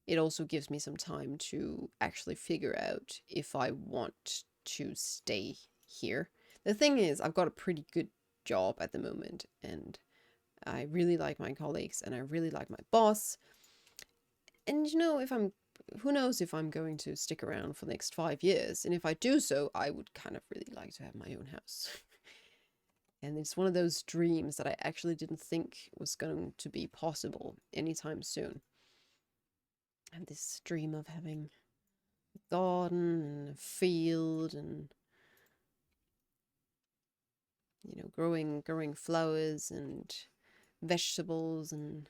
it also gives me some time to actually figure out if I want to stay here. The thing is, I've got a pretty good job at the moment, and I really like my colleagues, and I really like my boss. And you know, who knows if I'm going to stick around for the next 5 years. And if I do so, I would kind of really like to have my own house. And it's one of those dreams that I actually didn't think was going to be possible anytime soon. I have this dream of having a garden and a field and, you know, growing flowers and vegetables and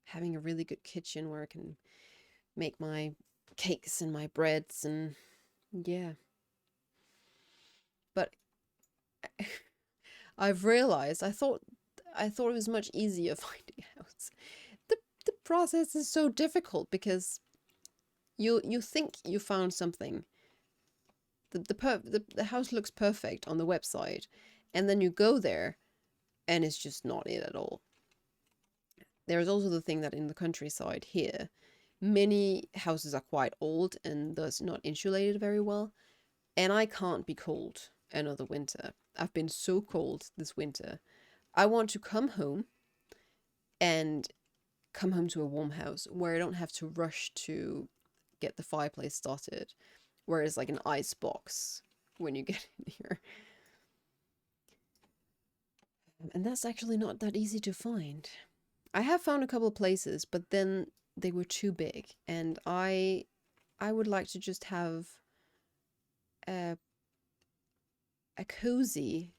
having a really good kitchen where I can make my cakes and my breads and yeah. But I've realized I thought it was much easier finding a house. The process is so difficult because you think you found something. The house looks perfect on the website, and then you go there and it's just not it at all. There's also the thing that in the countryside here, many houses are quite old and thus not insulated very well, and I can't be cold. another winter. I've been so cold this winter. I want to come home and come home to a warm house where I don't have to rush to get the fireplace started, where it's like an ice box when you get in here. And that's actually not that easy to find. I have found a couple of places, but then they were too big, and I would like to just have a cozy,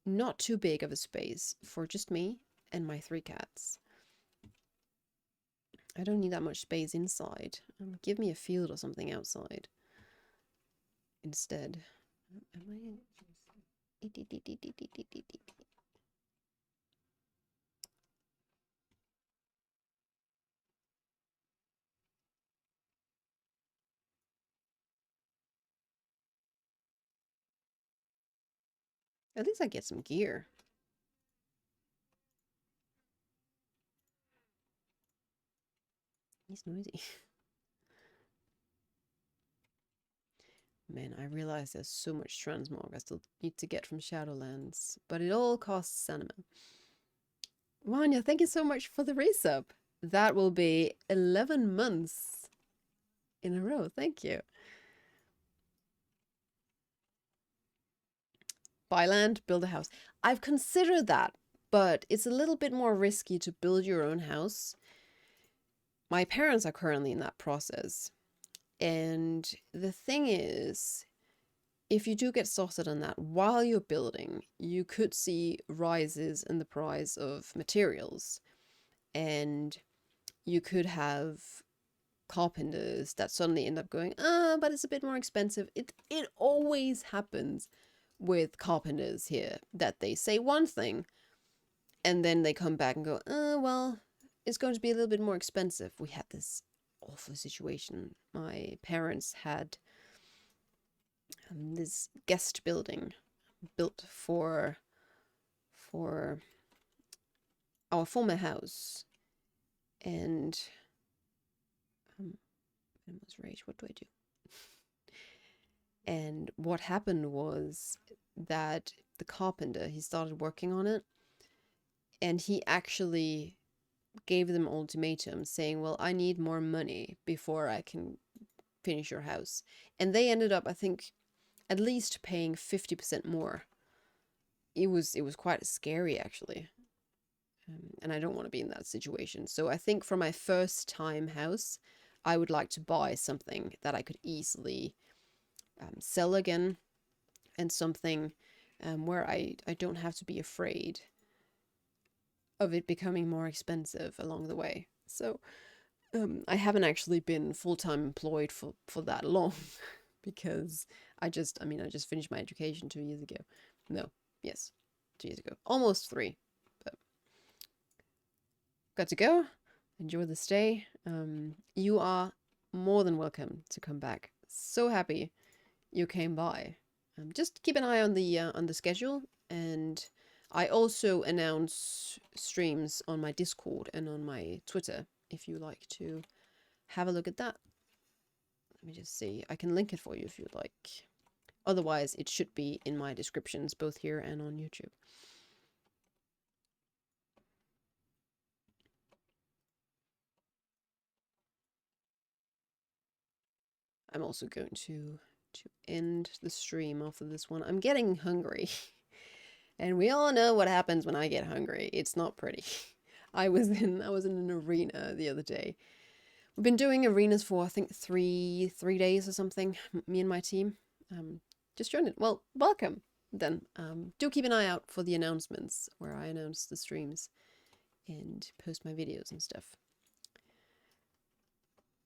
not too big of a space for just me and my 3 cats. I don't need that much space inside. Give me a field or something outside instead. Am I? At least I get some gear. He's noisy. Man, I realize there's so much transmog I still need to get from Shadowlands, but it all costs anima. Wanya, thank you so much for the resub. That will be 11 months in a row. Thank you. Buy land, build a house. I've considered that, but it's a little bit more risky to build your own house. My parents are currently in that process. And the thing is, if you do get started on that while you're building, you could see rises in the price of materials. And you could have carpenters that suddenly end up going, but it's a bit more expensive. It always happens with carpenters here that they say one thing and then they come back and go, well, it's going to be a little bit more expensive. We had this awful situation. My parents had this guest building built for our former house, and I must rage. What do I do? And what happened was that the carpenter, he started working on it, and he actually gave them ultimatum saying, well, I need more money before I can finish your house. And they ended up, I think, at least paying 50% more. It was quite scary, actually. And I don't want to be in that situation. So I think for my first time house, I would like to buy something that I could easily sell again, and something where I don't have to be afraid of it becoming more expensive along the way. So I haven't actually been full-time employed for that long because I just finished my education 2 years ago. No, yes, 2 years ago. Almost 3, but got to go. Enjoy the stay. You are more than welcome to come back. So happy you came by. Just keep an eye on the schedule, and I also announce streams on my Discord and on my Twitter if you like to have a look at that. Let me just see. I can link it for you if you'd like. Otherwise, it should be in my descriptions both here and on YouTube. I'm also going to end the stream after this one. I'm getting hungry. And we all know what happens when I get hungry. It's not pretty. I was in an arena the other day. We've been doing arenas for I think three days or something. Me and my team. Just joined it. Well, welcome. Then do keep an eye out for the announcements where I announce the streams and post my videos and stuff.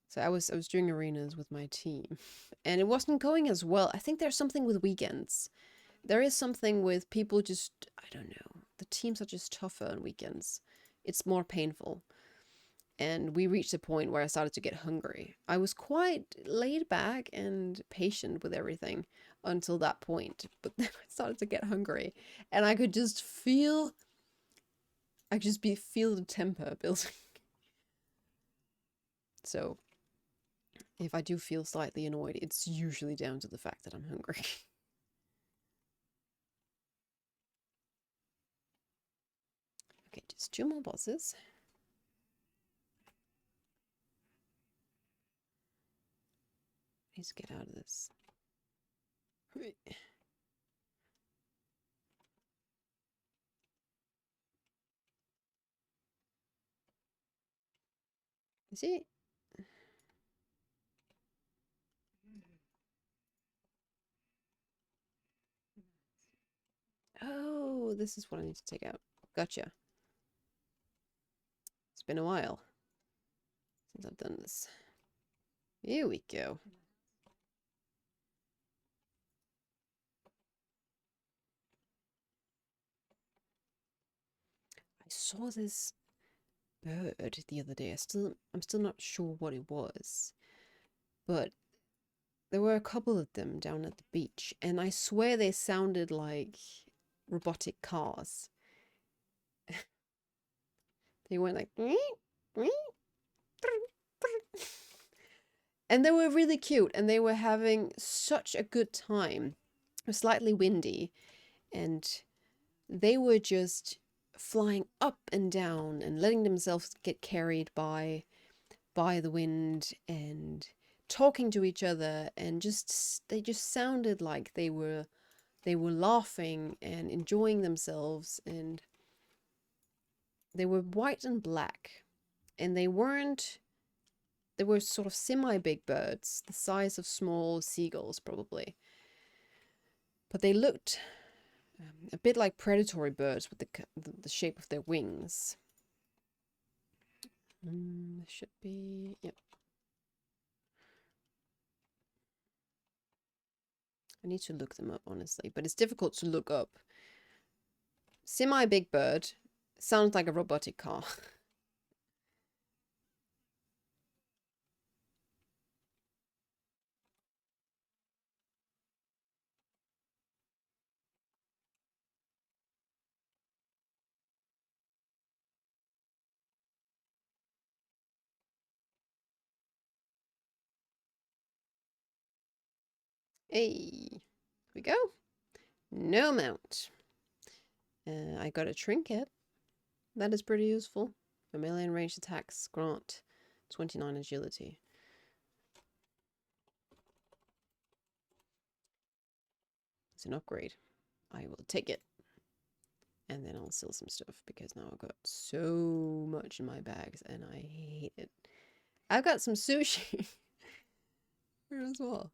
So I was doing arenas with my team, and it wasn't going as well. I think there's something with weekends. There is something with people just, I don't know. The teams are just tougher on weekends. It's more painful. And we reached a point where I started to get hungry. I was quite laid back and patient with everything until that point. But then I started to get hungry. And I could just feel the temper building. So if I do feel slightly annoyed, it's usually down to the fact that I'm hungry. Just 2 more bosses. Let's get out of this. You see? Oh, this is what I need to take out. Gotcha. It's been a while since I've done this. Here we go. I saw this bird the other day. I'm still not sure what it was. But there were a couple of them down at the beach, and I swear they sounded like robotic cars. They went like and they were really cute, and they were having such a good time. It was slightly windy, and they were just flying up and down and letting themselves get carried by the wind and talking to each other, and they just sounded like they were laughing and enjoying themselves, and they were white and black, and they were sort of semi-big birds, the size of small seagulls probably, but they looked a bit like predatory birds with the shape of their wings. Should be, yep. I need to look them up, honestly, but it's difficult to look up. Semi-big bird sounds like a robotic car. Hey, here we go. No mount. I got a trinket. That is pretty useful. A melee and ranged attacks grant 29 agility. It's an upgrade. I will take it. And then I'll sell some stuff, because now I've got so much in my bags and I hate it. I've got some sushi here as well.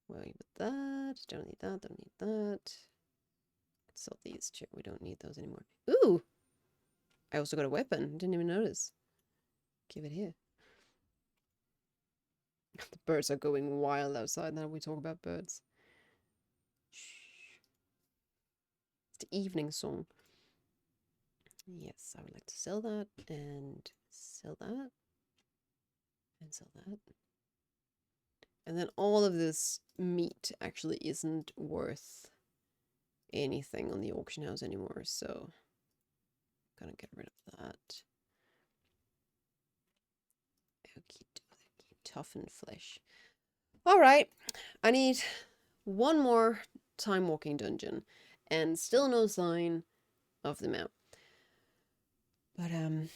Well, with that, don't need that, don't need that. Sell these too. We don't need those anymore. Ooh! I also got a weapon. Didn't even notice. Give it here. The birds are going wild outside now we talk about birds. Shh. It's the evening song. Yes, I would like to sell that and sell that and sell that. And then all of this meat actually isn't worth anything on the auction house anymore, so I'm gonna get rid of that. Okie dokie, toughened flesh. Alright, I need one more time walking dungeon, and still no sign of the mount. But let's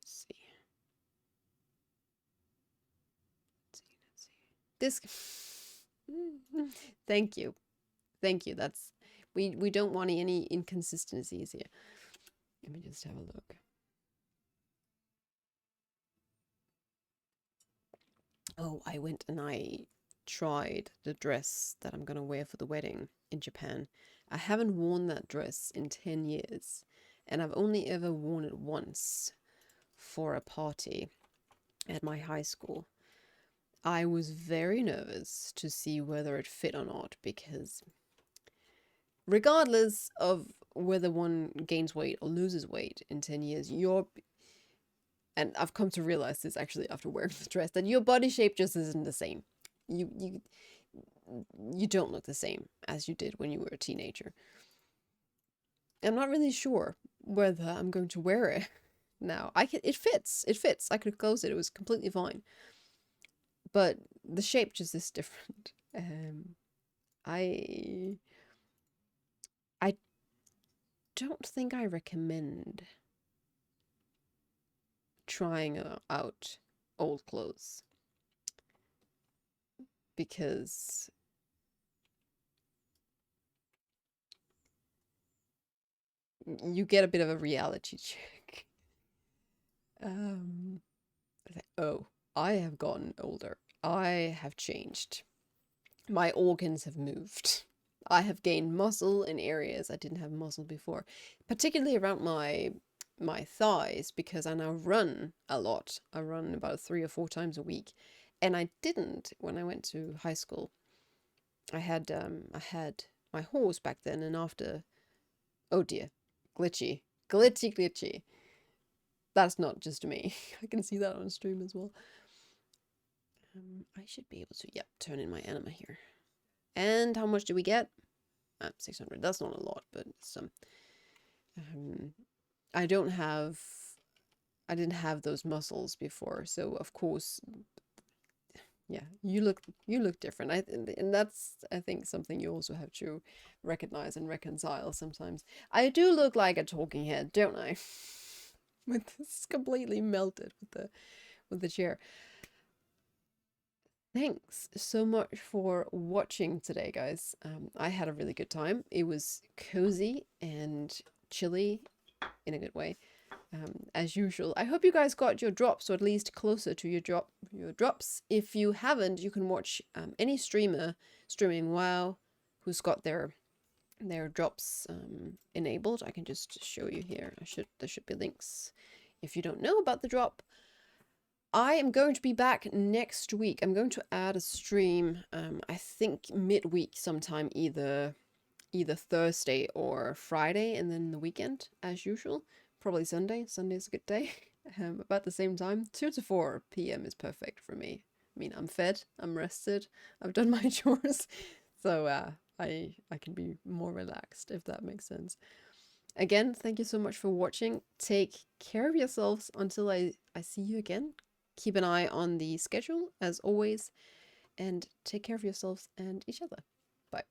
see. This thank you. Thank you. That's we don't want any inconsistencies here. Let me just have a look. Oh, I went and I tried the dress that I'm gonna wear for the wedding in Japan. I haven't worn that dress in 10 years, and I've only ever worn it once for a party at my high school. I was very nervous to see whether it fit or not, because regardless of whether one gains weight or loses weight in 10 years, and I've come to realize this actually after wearing the dress, that your body shape just isn't the same. You don't look the same as you did when you were a teenager. I'm not really sure whether I'm going to wear it now. It fits. It fits. I could close it. It was completely fine. But the shape just is different. I don't think I recommend trying out old clothes, because you get a bit of a reality check. Oh, I have gotten older. I have changed. My organs have moved. I have gained muscle in areas I didn't have muscle before, particularly around my thighs, because I now run a lot. I run about 3 or 4 times a week, and I didn't when I went to high school. I had my horse back then, and after, oh dear, glitchy, glitchy, glitchy. That's not just me. I can see that on stream as well. I should be able to, yep, turn in my anima here. And how much do we get? 600. That's not a lot, but some. I didn't have those muscles before, so of course, yeah, you look different. And that's, I think, something you also have to recognize and reconcile sometimes. I do look like a talking head, don't I? But this is completely melted with the chair. Thanks so much for watching today, guys. I had a really good time. It was cozy and chilly in a good way, as usual. I hope you guys got your drops, or at least closer to your drops. If you haven't, you can watch any streamer streaming WoW who's got their drops enabled. I can just show you here. There should be links if you don't know about the drop. I am going to be back next week. I'm going to add a stream, I think midweek sometime, either Thursday or Friday, and then the weekend, as usual. Probably Sunday. Sunday's a good day. About the same time. 2 to 4 p.m. is perfect for me. I mean, I'm fed, I'm rested, I've done my chores, so I can be more relaxed, if that makes sense. Again, thank you so much for watching. Take care of yourselves until I see you again. Keep an eye on the schedule, as always, and take care of yourselves and each other. Bye.